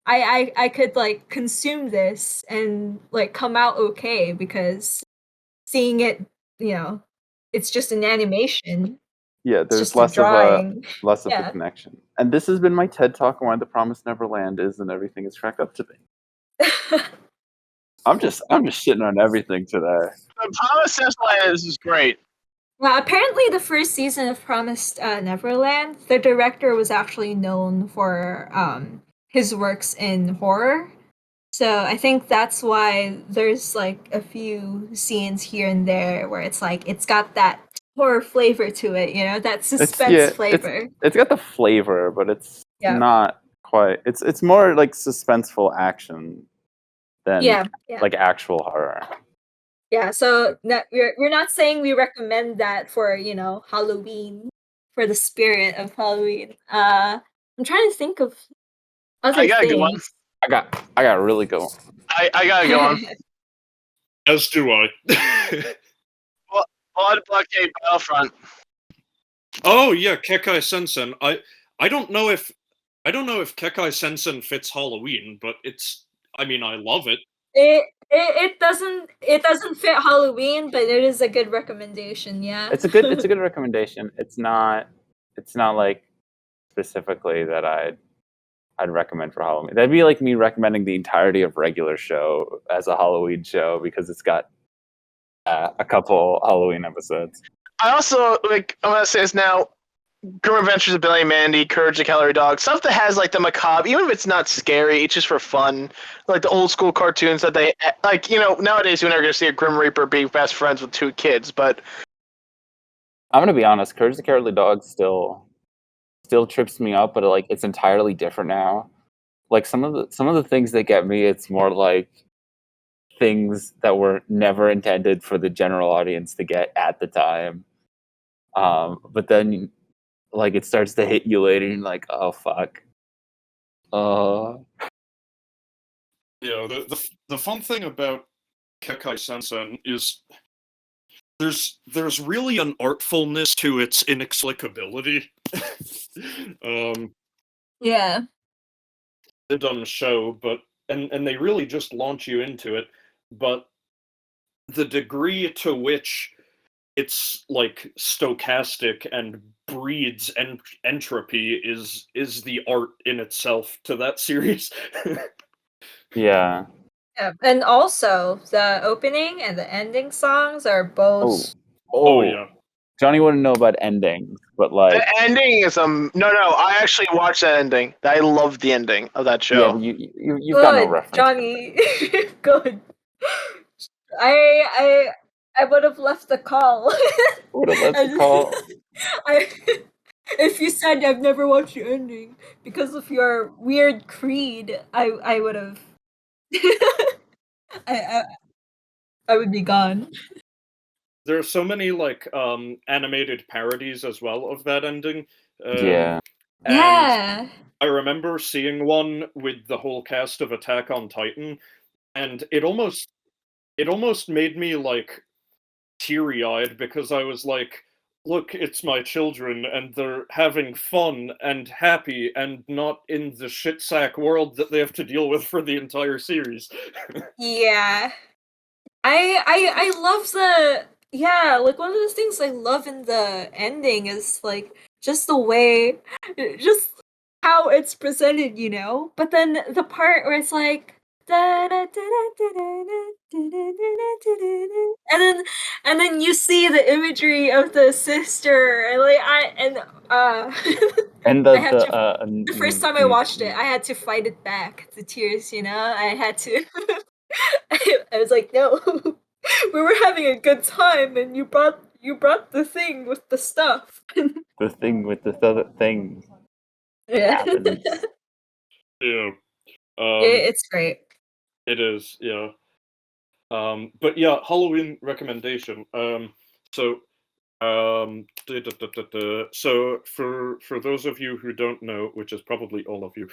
I could like consume this and like come out okay because seeing it, it's just an animation. Yeah, It's there's just less a drawing. of Yeah. the connection. And this has been my TED Talk on why the Promised Neverland is and everything is cracked up to be. I'm just shitting on everything today. The Promised Neverland is great. Well, apparently the first season of Promised Neverland, the director was actually known for his works in horror. So I think that's why there's like a few scenes here and there where it's like it's got that horror flavor to it, that suspense flavor. It's got the flavor, but it's Yeah. not quite. It's more like suspenseful action than like actual horror. Yeah, so we're not saying we recommend that for, Halloween, for the spirit of Halloween. I'm trying to think of other I got a good one. things. I got a really good one. I got a good one. As do I. Blood Blockade Battlefront. Oh yeah, Kekai Sensen. I don't know if Kekai Sensen fits Halloween, but I love it. It doesn't fit Halloween, but it is a good recommendation. Yeah, It's a good recommendation. It's not like specifically that I'd recommend for Halloween. That'd be like me recommending the entirety of Regular Show as a Halloween show because it's got a couple Halloween episodes. I also like. I'm gonna say this now. Grim Adventures of Billy and Mandy, Courage the Calorie Dog, stuff that has like the macabre, even if it's not scary, it's just for fun. Like the old school cartoons that they like. Nowadays you're never gonna see a Grim Reaper be best friends with two kids, but I'm gonna be honest. Courage the Cowardly Dog still trips me up, but like it's entirely different now. Like some of the things that get me, it's more like things that were never intended for the general audience to get at the time. But then like it starts to hit you later, and you're like, oh fuck. The fun thing about Kekai Sensen is there's really an artfulness to its inexplicability. yeah. They've done a show, but and they really just launch you into it, but the degree to which it's like stochastic and breeds entropy is the art in itself to that series. Yeah. Yeah, and also the opening and the ending songs are both. Oh yeah. Johnny wouldn't know about endings, but like the ending is no. I actually watched that ending. I love the ending of that show. yeah, but you've got no Good, reference. Johnny. Good. I would have left the call. Would have left the call. If you said I've never watched the ending because of your weird creed, I would have. I would be gone. There are so many like animated parodies as well of that ending. Yeah. And Yeah. I remember seeing one with the whole cast of Attack on Titan, and it almost made me like teary-eyed because I was like, look, it's my children and they're having fun and happy and not in the shit sack world that they have to deal with for the entire series. Yeah. I love the like one of the things I love in the ending is like just the way just how it's presented, But then the part where it's like and then you see the imagery of the sister and like And the first time I watched it, I had to fight it back, the tears, I had to I was like, no, we were having a good time, and you brought the thing with the stuff. the thing with the other thing Yeah, happens. Yeah. it's great. It is, yeah. But yeah, Halloween recommendation. So for those of you who don't know, which is probably all of you,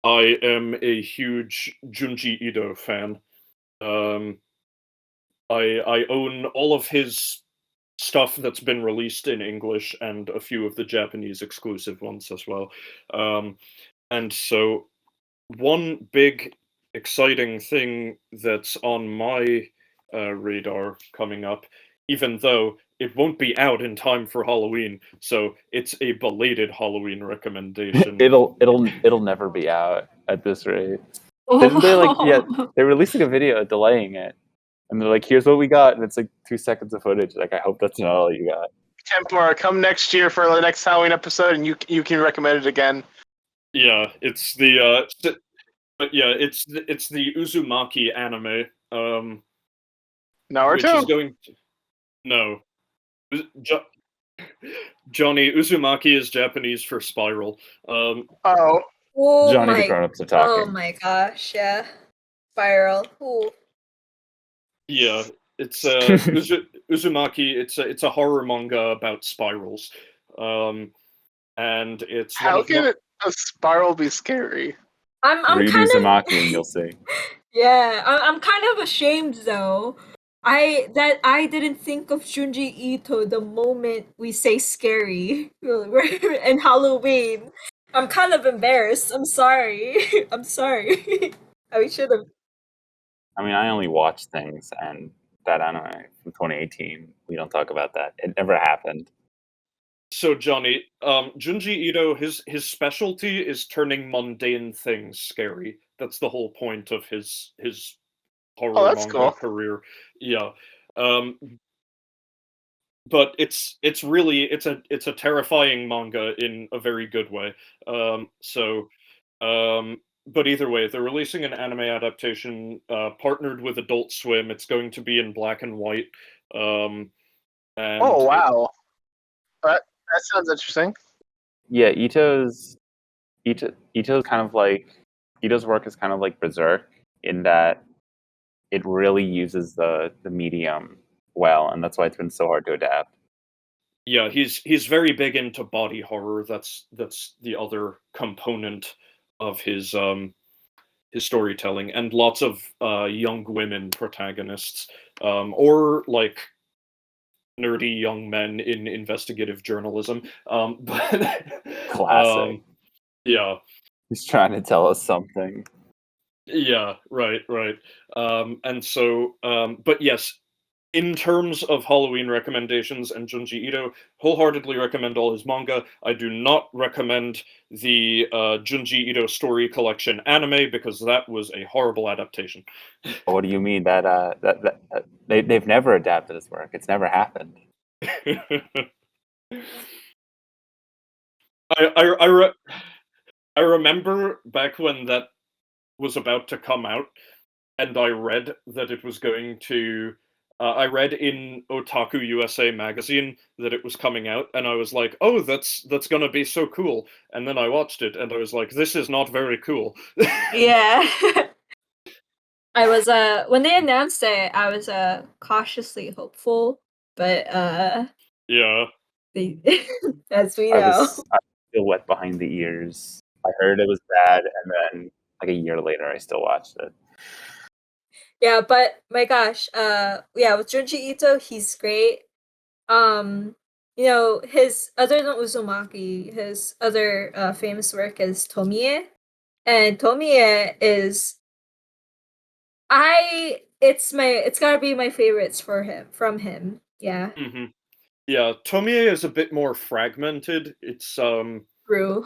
I am a huge Junji Ito fan. I own all of his stuff that's been released in English and a few of the Japanese exclusive ones as well. And so one big exciting thing that's on my radar coming up, even though it won't be out in time for Halloween, so it's a belated Halloween recommendation. It'll never be out at this rate. Didn't they they're releasing a video delaying it, and they're like, "Here's what we got," and it's like 2 seconds of footage. Like, I hope that's not all you got. Templar, come next year for the next Halloween episode, and you can recommend it again. Yeah, it's the but yeah, it's the Uzumaki anime. Naruto? Which is going to, no. Johnny, Uzumaki is Japanese for spiral. Oh. Johnny the grown-ups are talking. Oh my gosh, yeah. Spiral. Ooh. Yeah, it's Uzumaki. It's a horror manga about spirals, and it's how can a spiral be scary? I'm Read kind Uzumaki of and you'll see. Yeah, I'm kind of ashamed though. I didn't think of Junji Ito the moment we say scary and Halloween. I'm kind of embarrassed. I'm sorry. I'm sorry. I should have. I mean, I only watch things, and that anime from 2018, we don't talk about that. It never happened. So Johnny, Junji Ito, his specialty is turning mundane things scary. That's the whole point of his horror that's manga cool. career. Yeah. But it's really it's a terrifying manga in a very good way. But either way, they're releasing an anime adaptation partnered with Adult Swim. It's going to be in black and white. And Oh wow, that sounds interesting. Yeah, Ito's kind of like Ito's work is kind of like Berserk in that it really uses the medium well, and that's why it's been so hard to adapt. yeah, he's very big into body horror. That's the other component of his storytelling, and lots of young women protagonists, or like nerdy young men in investigative journalism. But Classic. yeah, He's trying to tell us something. yeah, right. And so, but yes, in terms of Halloween recommendations and Junji Ito, wholeheartedly recommend all his manga. I do not recommend the Junji Ito story collection anime because that was a horrible adaptation. What do you mean that they've never adapted his work? It's never happened. I remember back when that was about to come out, and I read that it was going to. I read in Otaku USA magazine that it was coming out, and I was like, "Oh, that's gonna be so cool." And then I watched it, and I was like, "This is not very cool." Yeah. I was when they announced it, I was cautiously hopeful, but Yeah. they, as we I know. was still wet behind the ears. I heard it was bad, and then like a year later, I still watched it. Yeah, but my gosh, yeah, with Junji Ito, he's great. You know, his other than Uzumaki, his other famous work is Tomie, and Tomie is it's gotta be my favorites from him. Yeah, Hmm. Yeah, Tomie is a bit more fragmented. true.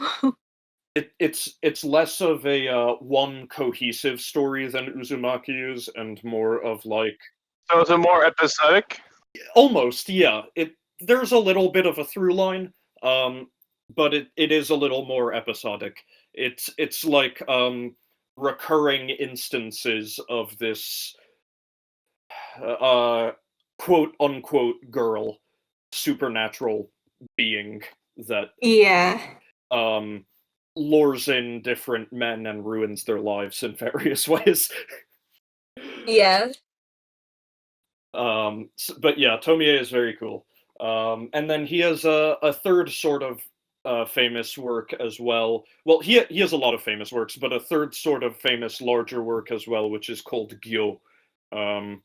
It's less of a one cohesive story than Uzumaki is, and more of like So is it more episodic? almost, yeah. There's a little bit of a through line, but it is a little more episodic. It's like recurring instances of this uh quote unquote girl supernatural being that Yeah, um lures in different men and ruins their lives in various ways. yeah, But yeah, Tomie is very cool. And then he has a third sort of famous work as well. Well, he has a lot of famous works, but a third sort of famous larger work as well, which is called Gyo. Um,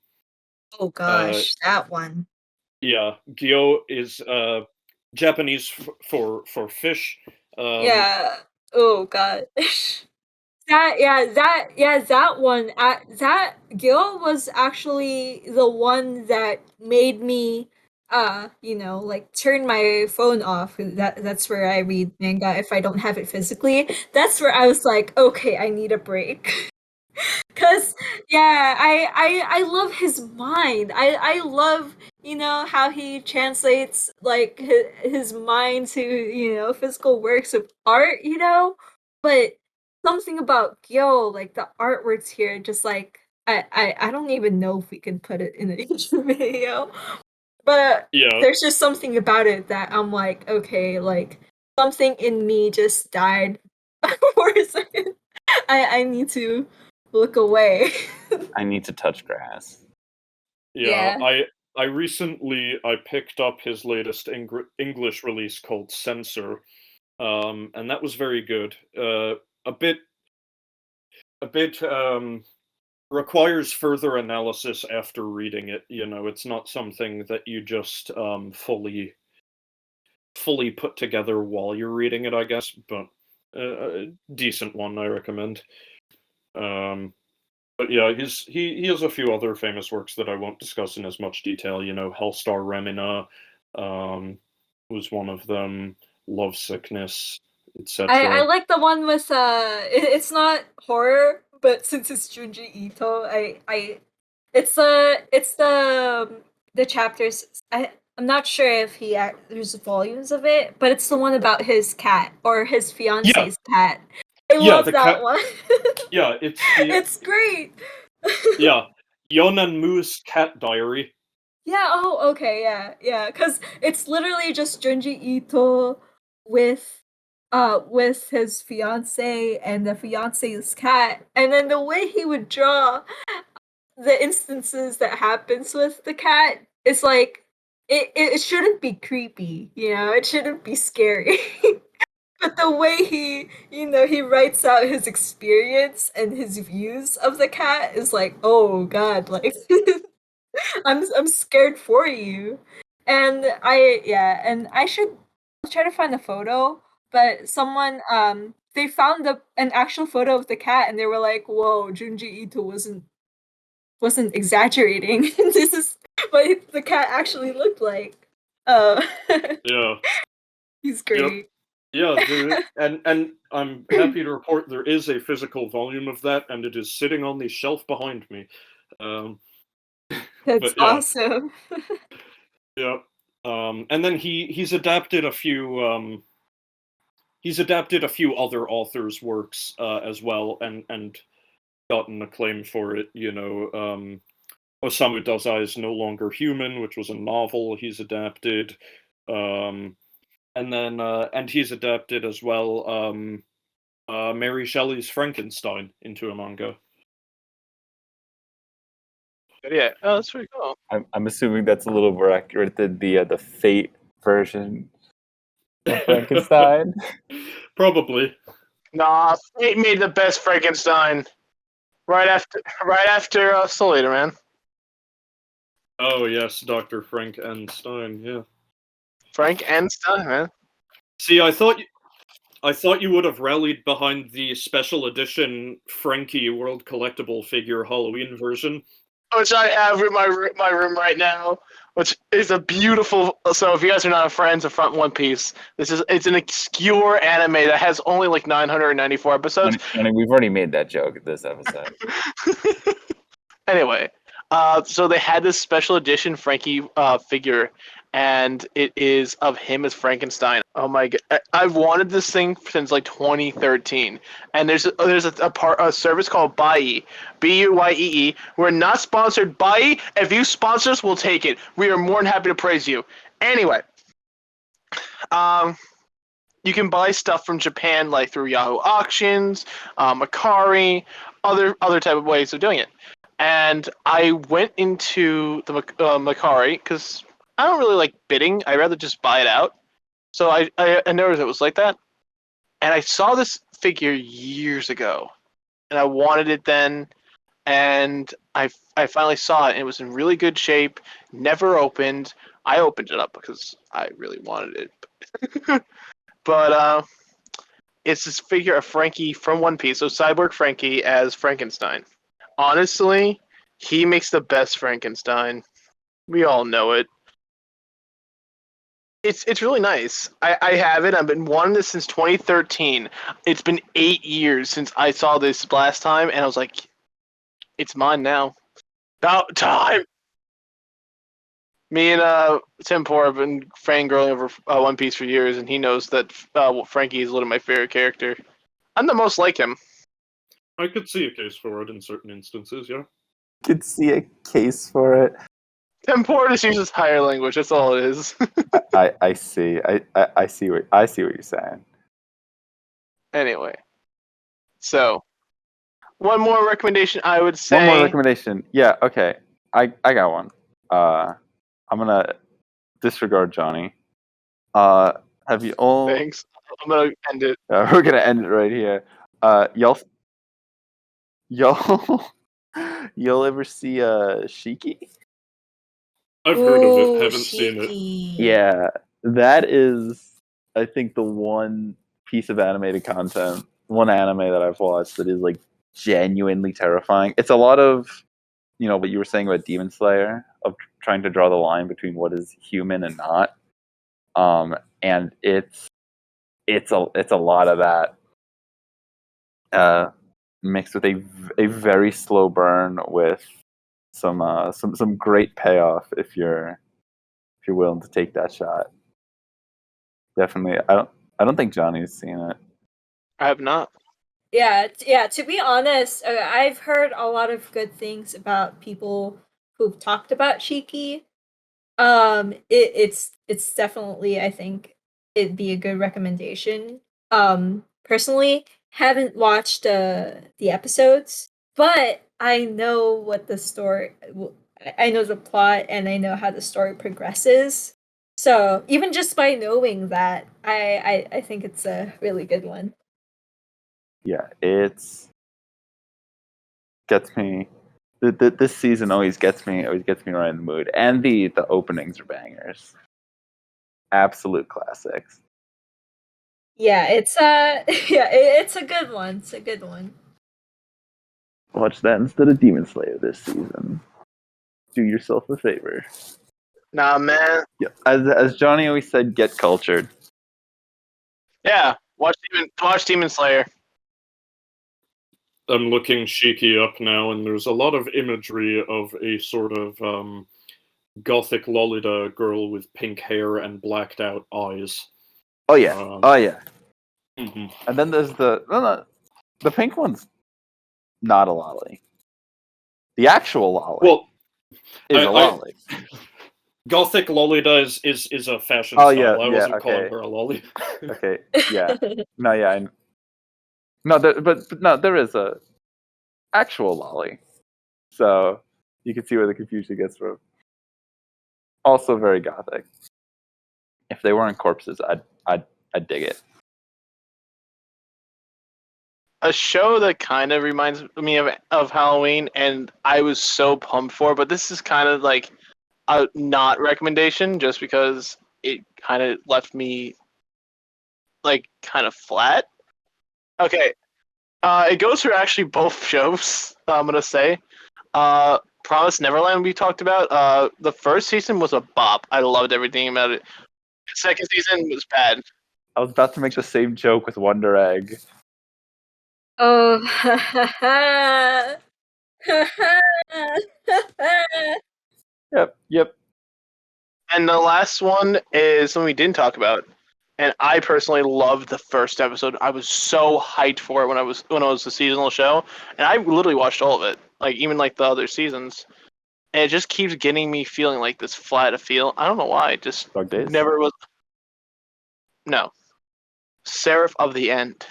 oh uh, gosh, that one. yeah, Gyo is Japanese for fish. Yeah. Oh god. That one. That Gil was actually the one that made me, like turn my phone off. That's where I read manga if I don't have it physically. That's where I was like, okay, I need a break. Cause yeah, I love his mind. I love how he translates like his mind to physical works of art. But something about Gyo, like the artworks here, just like I don't even know if we can put it in an YouTube video, but Yeah, there's just something about it that I'm like, okay, like something in me just died for a second. I need to look away. I need to touch grass. yeah. Yeah. I recently I picked up his latest English release called Censor, and that was very good. A bit requires further analysis after reading it. It's not something that you just fully put together while you're reading it, I guess. But a decent one, I recommend. But But yeah, he has a few other famous works that I won't discuss in as much detail. You know, Hellstar Remina was one of them. Love Sickness, I etc. like the one with it's not horror, but since it's Junji Ito, it's the chapters. I'm not sure if there's volumes of it, but it's the one about his cat or his Yeah, fiance's cat. I yeah, love the that cat. one. Yeah, it's the It's great. yeah Yon and Moo's Cat Diary. Yeah, oh, okay, yeah, because it's literally just Junji Ito with his fiance and the fiance's cat, and then the way he would draw the instances that happens with the cat is like it shouldn't be creepy, it shouldn't be scary. But the way he writes out his experience and his views of the cat is like, oh god, like I'm scared for you. And I should try to find the photo, but someone they found an actual photo of the cat and they were like, "Whoa, Junji Ito wasn't exaggerating. This is what the cat actually looked like." Uh Yeah, he's yep, great. yeah. And I'm happy to report there is a physical volume of that, and it is sitting on the shelf behind me. Um, That's but yeah, awesome. yeah. And then he's adapted a few other authors' works as well, and gotten acclaim for it. You know, Osamu Dazai is No Longer Human, which was a novel he's adapted. And he's adapted as well Mary Shelley's Frankenstein into a manga. Yeah. Oh, that's pretty cool. I'm assuming that's a little more accurate than the Fate version of Frankenstein. Probably. Nah, Fate made the best Frankenstein. Right after Soul Eater, man. Oh yes, Dr. Frank and Stein. Yeah. Frank and Stein, man. See, I thought you would have rallied behind the special edition Frankie World Collectible figure Halloween version. Which I have in my room right now, which is a beautiful. So if you guys are not friends of Front One Piece, it's an obscure anime that has only like 994 episodes. Johnny, we've already made that joke this episode. Anyway, so they had this special edition Frankie figure, and it is of him as Frankenstein. Oh my god, I've wanted this thing since like 2013, and there's a service called Buye, Buye. We're not sponsored. Buye, if you sponsor us, we'll take it. We are more than happy to praise you. Anyway, you can buy stuff from Japan like through Yahoo Auctions, Mercari, other type of ways of doing it. And I went into the Mercari because I don't really like bidding. I'd rather just buy it out. So I noticed it was like that. And I saw this figure years ago. And I wanted it then. And I finally saw it. And it was in really good shape. Never opened. I opened it up because I really wanted it. But it's this figure of Frankie from One Piece. So Cyborg Frankie as Frankenstein. Honestly, he makes the best Frankenstein. We all know it. It's really nice. I have it. I've been wanting this since 2013. It's been 8 years since I saw this last time, and I was like, it's mine now. About time! Me and Tim Poor have been fangirling over One Piece for years, and he knows that Frankie is literally my favorite character. I'm the most like him. I could see a case for it in certain instances, yeah. Could see a case for it. Tim Poor just uses higher language. That's all it is. I see. I see what you're saying. Anyway, so one more recommendation I would say. One more recommendation. Yeah. Okay. I got one. I'm gonna disregard Johnny. Have you all? Thanks. I'm gonna end it. We're gonna end it right here. Y'all ever see Shiki? I've heard of it, Ooh, haven't seen it. Shiki. Yeah, that is, I think, the one piece of animated content, one anime that I've watched that is like genuinely terrifying. It's a lot of, what you were saying about Demon Slayer, of trying to draw the line between what is human and not. And it's a lot of that, mixed with a very slow burn with some great payoff if you're willing to take that shot. Definitely, I don't think Johnny's seen it. I have not. Yeah. To be honest, I've heard a lot of good things about people who've talked about Shiki. It's definitely, I think it'd be a good recommendation. Personally, haven't watched the episodes, but I know what the story. I know the plot, and I know how the story progresses. So even just by knowing that, I think it's a really good one. Yeah, it's gets me. This season always gets me right in the mood, and the openings are bangers, absolute classics. Yeah, it's it's a good one. It's a good one. Watch that instead of Demon Slayer this season. Do yourself a favor. Nah, man. Yeah, as Johnny always said, get cultured. Yeah, watch Demon Slayer. I'm looking Shiki up now, and there's a lot of imagery of a sort of gothic Lolita girl with pink hair and blacked out eyes. Oh yeah, Mm-hmm. And then there's the pink one's not a lolly. The actual lolly is a lolly. Gothic Lolita is a fashion Oh, style. yeah, I wasn't calling okay. her a lolly. Okay, yeah. No, yeah. But there is a actual lolly. So you can see where the confusion gets from. Also very gothic. If they weren't corpses, I'd dig it. A show that kind of reminds me of Halloween, and I was so pumped for, but this is kind of like a not recommendation just because it kind of left me like kind of flat. Okay, it goes through actually both shows. I'm gonna say, Promise Neverland we talked about. The first season was a bop. I loved everything about it. The second season was bad. I was about to make the same joke with Wonder Egg. Oh. Yep. And the last one is something we didn't talk about. And I personally loved the first episode. I was so hyped for it when it was a seasonal show, and I literally watched all of it, like even like the other seasons. And it just keeps getting me feeling like this flat feel. I don't know why. It just Dog Days? never was. No, Seraph of the End.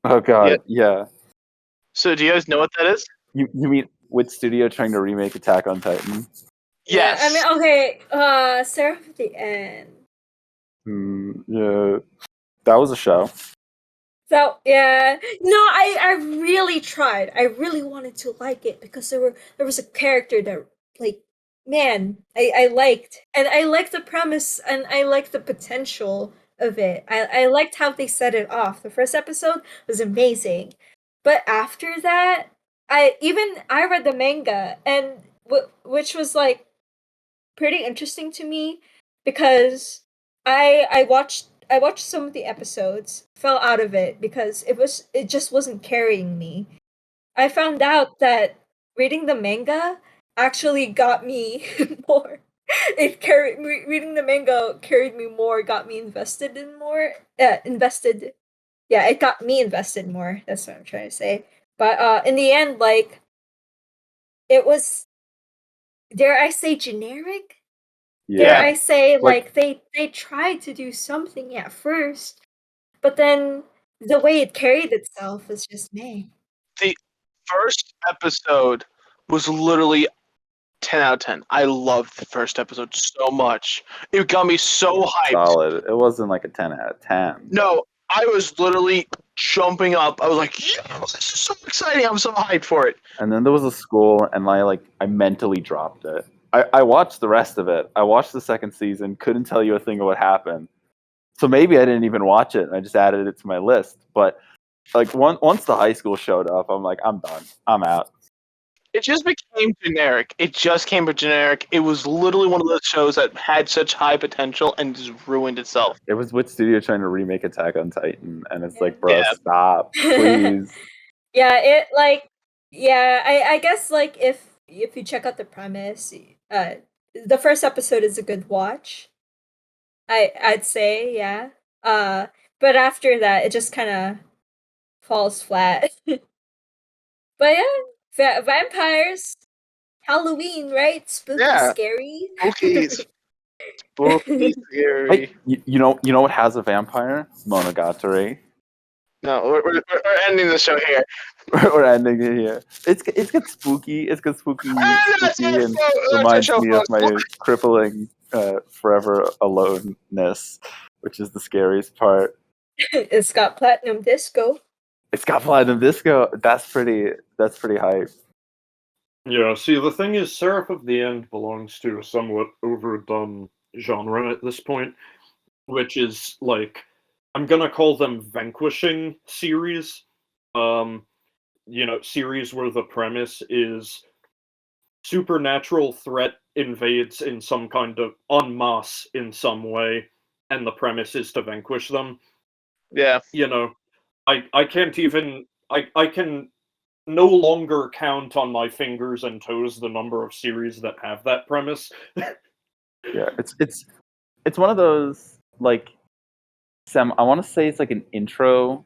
Oh god, yeah. So do you guys know what that is? You mean with Studio trying to remake Attack on Titan? Yes. Yeah, I mean, okay. Seraph of the End. Yeah. That was a show. So yeah, no, I really tried. I really wanted to like it because there was a character that, like, man, I liked, and I liked the premise, and I liked the potential of it. I liked how they set it off. The first episode was amazing, but after that, I read the manga, and which was like pretty interesting to me because I watched some of the episodes, fell out of it because it just wasn't carrying me. I found out that reading the manga actually got me more. Reading the manga carried me more, got me invested in more. Invested. Yeah, it got me invested more. That's what I'm trying to say. But in the end, like, it was, dare I say, generic. Dare Yeah. I say, Like- like they tried to do something at first, but then the way it carried itself was just me. The first episode was literally 10 out of 10. I loved the first episode so much. It got me so hyped. Solid. It wasn't like a 10 out of 10. No, I was literally jumping up. I was like, "Yeah, this is so exciting! I'm so hyped for it." And then there was a school, and I mentally dropped it. I watched the rest of it. I watched the second season, couldn't tell you a thing of what happened. So maybe I didn't even watch it, and I just added it to my list. But like once the high school showed up, I'm like, I'm done. I'm out. It just became generic. It just came generic. It was literally one of those shows that had such high potential and just ruined itself. It was what studio trying to remake Attack on Titan, and it's like, bro, Yeah. stop, please. Yeah, I guess like if you check out the premise, the first episode is a good watch. I'd say, yeah. But after that, it just kind of falls flat. But yeah, vampires, Halloween, right? Spooky, Yeah. scary. Spooky, scary. Like, you know what has a vampire? Monogatari. No, we're ending the show here. We're ending it here. It's got spooky. It's got spooky, That's spooky, our and show, reminds me of folks. my crippling forever aloneness, which is the scariest part. It's got platinum disco. It's got platinum disco. That's pretty hype. Yeah, see, the thing is, Seraph of the End belongs to a somewhat overdone genre at this point, which is, like, I'm gonna call them vanquishing series. Series where the premise is supernatural threat invades in some kind of en masse in some way, and the premise is to vanquish them. Yeah. I can't even I can no longer count on my fingers and toes the number of series that have that premise. Yeah, it's one of those, like, I want to say it's like an intro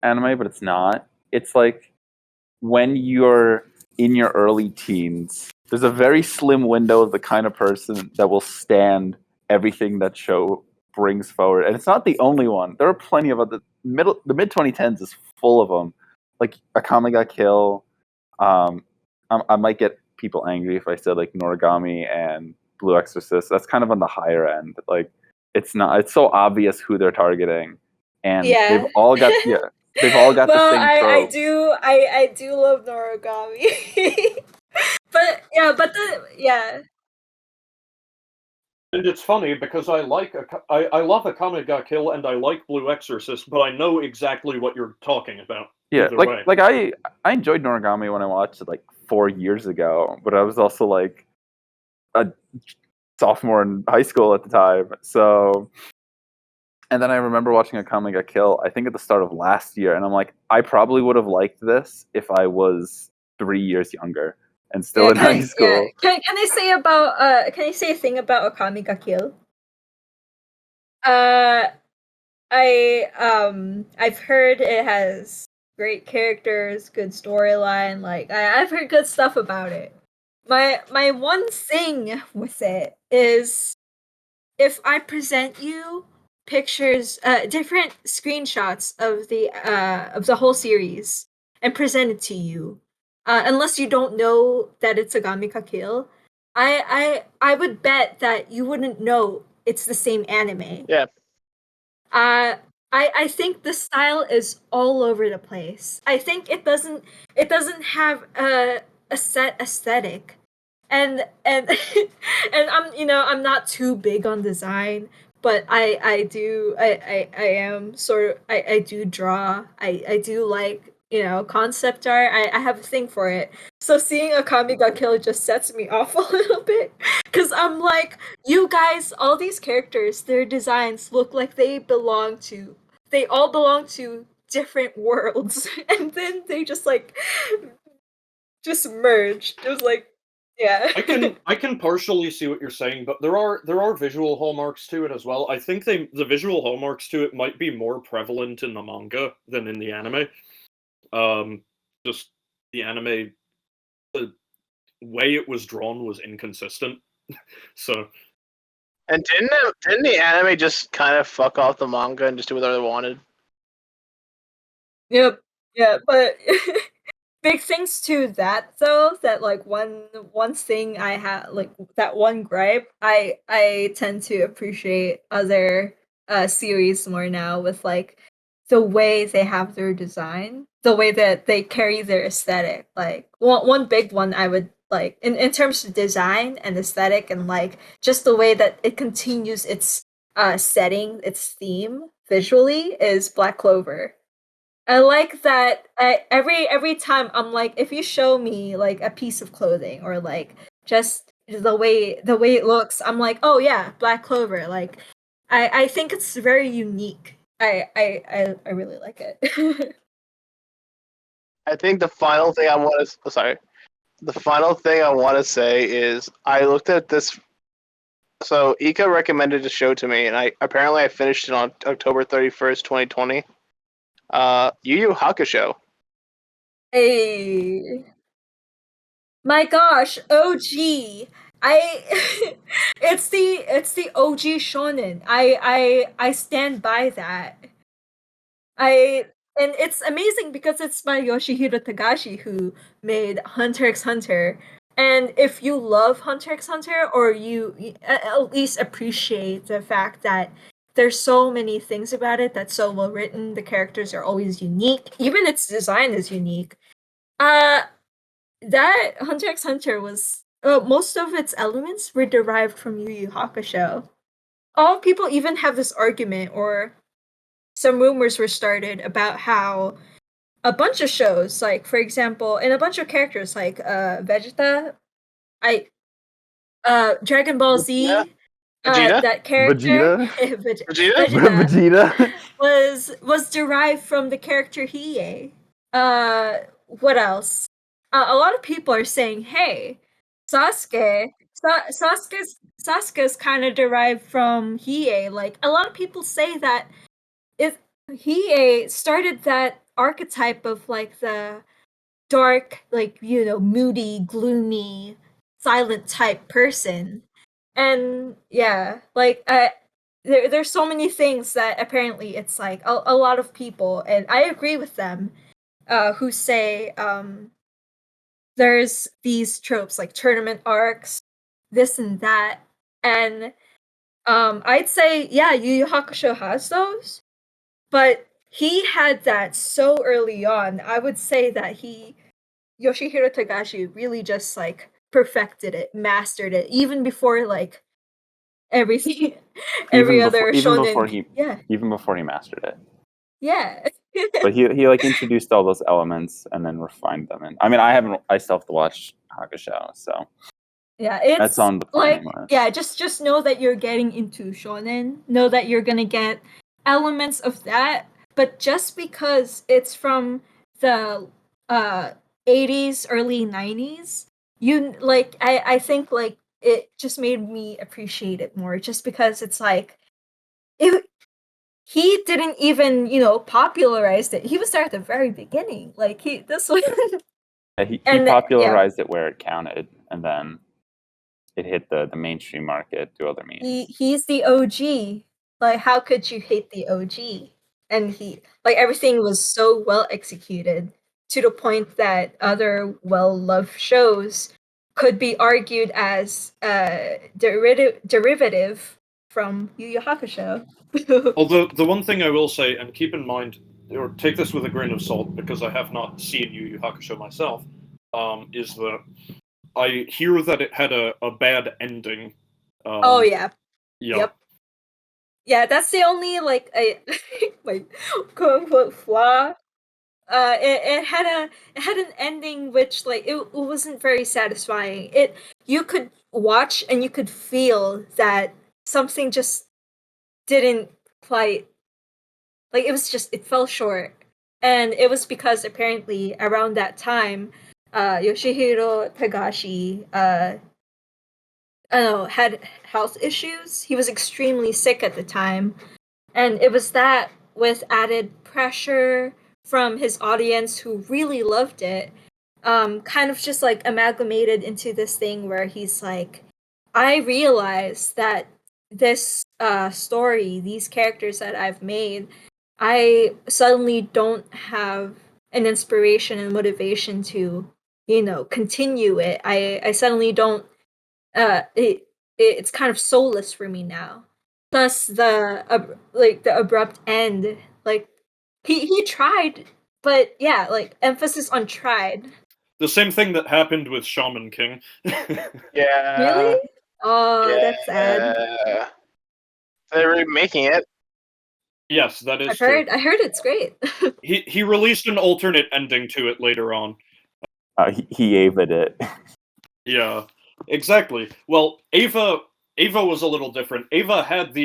anime, but it's not. It's like when you're in your early teens, there's a very slim window of the kind of person that will stand everything that show brings forward, and it's not the only one. There are plenty of other the mid 2010s is full of them. Like Akame ga Kill. I might get people angry if I said like Noragami and Blue Exorcist. That's kind of on the higher end. Like it's not. It's so obvious who they're targeting, and Yeah. they've all got They've all got well, the same I trope. I do love Noragami. but yeah. And it's funny because I love Akame ga Kill and I like Blue Exorcist, but I know exactly what you're talking about. Yeah, Either way. like I enjoyed Noragami when I watched it like 4 years ago, but I was also like a sophomore in high school at the time. So, and then I remember watching Akame ga Kill, I think at the start of last year, and I'm like, I probably would have liked this if I was 3 years younger and still in high school. Yeah. Can I say a thing about Akame ga Kill? I've heard it has great characters, good storyline. Like I've heard good stuff about it. My one thing with it is if I present you pictures, different screenshots of the whole series and present it to you, unless you don't know that it's Agami ka Kill, I would bet that you wouldn't know it's the same anime. Yeah. I think the style is all over the place. I think it doesn't have a set aesthetic. And and I'm not too big on design, but I am sort of I do draw. I do like concept art. I have a thing for it. So seeing a Akame ga Kill just sets me off a little bit because I'm like, you guys, all these characters, their designs look like they all belong to different worlds, and then they just merged. It was like, yeah. I can partially see what you're saying, but there are visual hallmarks to it as well. I think the visual hallmarks to it might be more prevalent in the manga than in the anime. Just the anime, the way it was drawn was inconsistent. So. And didn't the anime just kind of fuck off the manga and just do whatever they wanted? Yep. Yeah, but big things to that though, that like one thing I have, like that one gripe, I tend to appreciate other series more now with like the way they have their design, the way that they carry their aesthetic. Like one big one I would like in terms of design and aesthetic and like just the way that it continues its setting, its theme visually is Black Clover. I like that. Every time I'm like, if you show me like a piece of clothing or like just the way it looks, I'm like, oh yeah, Black Clover. Like, I think it's very unique. I really like it. I think the final thing I want to sorry, the final thing I want to say is I looked at this. So Ika recommended a show to me, and I finished it on October 31st, 2020. Yu Yu Hakusho. Hey, my gosh, OG. I it's the OG shonen. I stand by that. I and it's amazing because it's by Yoshihiro Tagashi who made Hunter x Hunter. And if you love Hunter x Hunter or you at least appreciate the fact that there's so many things about it that's so well written, the characters are always unique, even its design is unique. Uh that Hunter x Hunter was most of its elements were derived from Yu Yu Hakusho. All people even have this argument or some rumors were started about how a bunch of shows, like for example, and a bunch of characters like Vegeta, I Dragon Ball Yeah. Z, Vegeta? that character Vegeta? Vegeta? Vegeta Vegeta? was derived from the character Hiei. What else? A lot of people are saying, "Hey, Sasuke's kind of derived from Hiei." Like a lot of people say that if Hiei started that archetype of like the dark, like moody, gloomy, silent type person, and yeah, like there's so many things that apparently it's like a lot of people, and I agree with them, who say there's these tropes like tournament arcs, this and that, and I'd say yeah, Yu Yu Hakusho has those, but he had that so early on. I would say that Yoshihiro Tagashi really just like perfected it, mastered it, even before like everything, every other shonen. Yeah, even before he mastered it. yeah. But he like introduced all those elements and then refined them. And I mean, I still have to watch Hakusho, so Yeah, that's it's on the planning like list. yeah, just know that you're getting into shonen. Know that you're gonna get elements of that, but just because it's from the uh 80s, early 90s, you like I think like it just made me appreciate it more just because it's like it he didn't even, popularize it. He was there at the very beginning. Like this was He and yeah, popularized it where it counted, and then it hit the mainstream market through other means. he's the OG. Like, how could you hate the OG? And he like everything was so well executed to the point that other well-loved shows could be argued as derivative from Yu Yu Hakusho. Although the one thing I will say, and keep in mind, or take this with a grain of salt, because I have not seen Yu Yu Hakusho myself, is that I hear that it had a bad ending. Oh yeah, Yeah. yep. Yeah, that's the only like a like quote unquote flaw. It had an ending which like it wasn't very satisfying. You could watch and you could feel that something just didn't quite like it fell short. And it was because apparently around that time, Yoshihiro Tagashi I don't know, had health issues. He was extremely sick at the time. And it was that with added pressure from his audience who really loved it, kind of just like amalgamated into this thing where he's like, I realize that this story, these characters that I've made, I suddenly don't have an inspiration and motivation to, continue it. I suddenly don't it's kind of soulless for me now. Plus the abrupt end, like he tried, but yeah, like emphasis on tried. The same thing that happened with Shaman King. Yeah. Really? Oh, that's sad. Yeah. They're remaking it. Yes, that is I've true. heard. I heard it's great. he released an alternate ending to it later on. He avid it. Yeah, exactly. Well, Ava was a little different. Ava had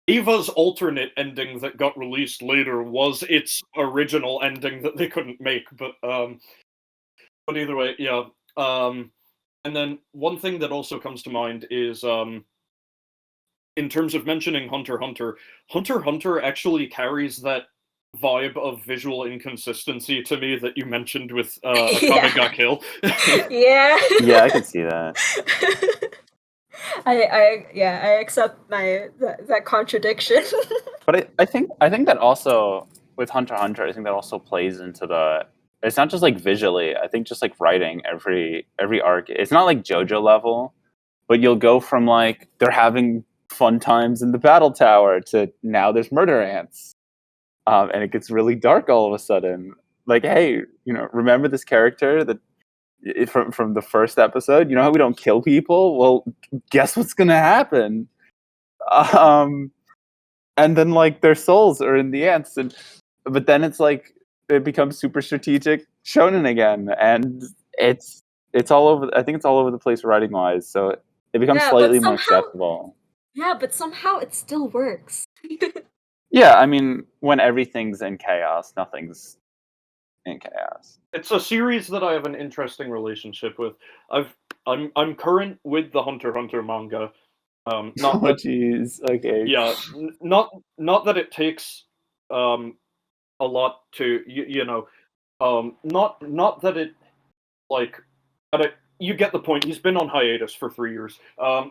Ava's alternate ending that got released later was its original ending that they couldn't make, but either way, yeah. And then one thing that also comes to mind is in terms of mentioning Hunter x Hunter, Hunter x Hunter actually carries that vibe of visual inconsistency to me that you mentioned with Akame ga Kill. Yeah. Yeah, I can see that. I accept that contradiction. But I think that also with Hunter x Hunter, I think that also plays into the. It's not just like visually. I think just like writing every arc. It's not like JoJo level, but you'll go from like they're having fun times in the battle tower to now there's murder ants, and it gets really dark all of a sudden. Like, hey, remember this character that from the first episode? You know how we don't kill people? Well, guess what's gonna happen? And then like their souls are in the ants, but then it's like it becomes super strategic shonen again, and it's all over. I think it's all over the place writing wise, so it becomes slightly more acceptable. Yeah, but somehow it still works. Yeah, I mean, when everything's in chaos, nothing's in chaos. It's a series that I have an interesting relationship with. I'm current with the Hunter x Hunter manga. Not that, jeez. Okay. yeah, not that it takes a lot to not that it like, but you get the point. He's been on hiatus for 3 years.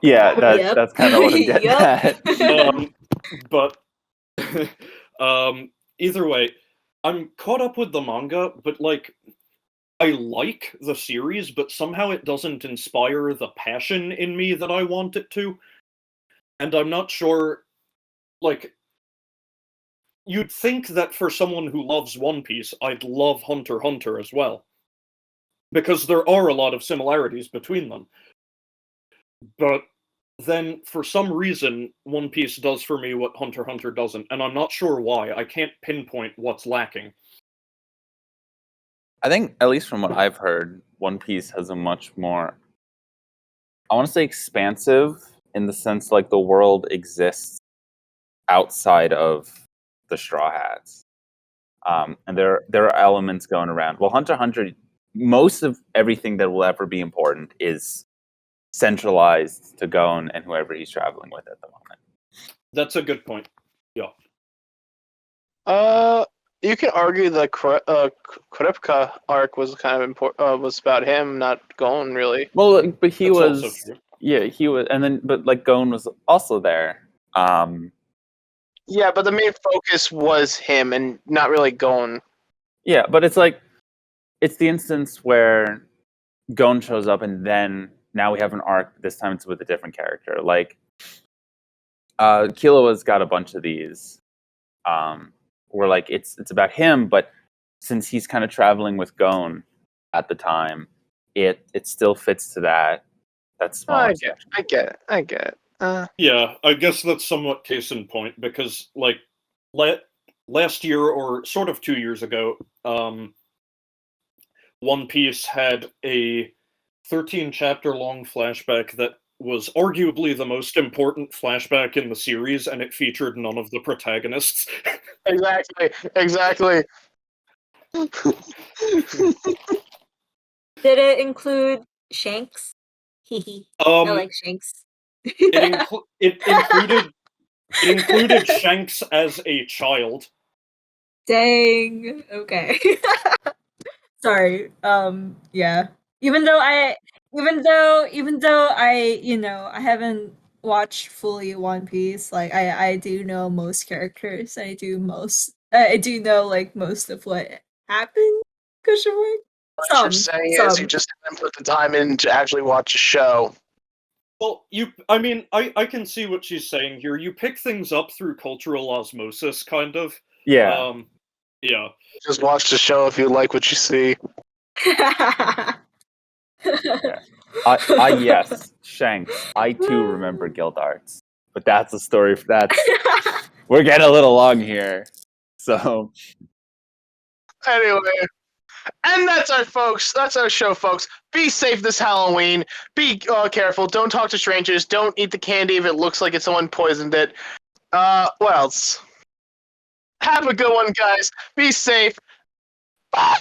Yeah, Yep. that's kind of what I'm getting Yep. at. But either way, I'm caught up with the manga, but like I like the series, but somehow it doesn't inspire the passion in me that I want it to. And I'm not sure, like, you'd think that for someone who loves One Piece, I'd love Hunter x Hunter as well. Because there are a lot of similarities between them. But then, for some reason, One Piece does for me what Hunter x Hunter doesn't, and I'm not sure why. I can't pinpoint what's lacking. I think, at least from what I've heard, One Piece has a much more, I want to say, expansive in the sense like the world exists outside of the Straw Hats, and there are elements going around. Well, Hunter x Hunter, most of everything that will ever be important is centralized to Gon and whoever he's traveling with at the moment. That's a good point. Yeah. You can argue the Kurapika arc was kind of important. Was about him, not Gon, really. Well, but he That's was. also true. Yeah, he was, and then but like Gon was also there. Yeah, but the main focus was him and not really Gon. Yeah, but it's like it's the instance where Gon shows up, and then now we have an arc. This time it's with a different character. Like Killua's got a bunch of these. Where like it's about him, but since he's kind of traveling with Gon at the time, it still fits to that small. I get it. Yeah, I guess that's somewhat case in point, because like last year or sort of 2 years ago, One Piece had a 13-chapter long flashback that was arguably the most important flashback in the series, and it featured none of the protagonists. Exactly. Did it include Shanks? I like Shanks. It included Shanks as a child. Dang. Okay. Sorry. Yeah. Even though I I haven't watched fully One Piece, like I do know most characters. I do know like most of what happened. Question mark. What you're saying is you just didn't put the time in to actually watch a show. Well, I can see what she's saying here. You pick things up through cultural osmosis, kind of. Yeah. Yeah. Just watch the show if you like what you see. Yeah. Yes, Shanks. I too remember Guild Arts, but that's a story. We're getting a little long here, so Anyway, and that's our folks. That's our show, folks. Be safe this Halloween. Be careful. Don't talk to strangers. Don't eat the candy if it looks like someone poisoned it. What else? Have a good one, guys. Be safe. Bye.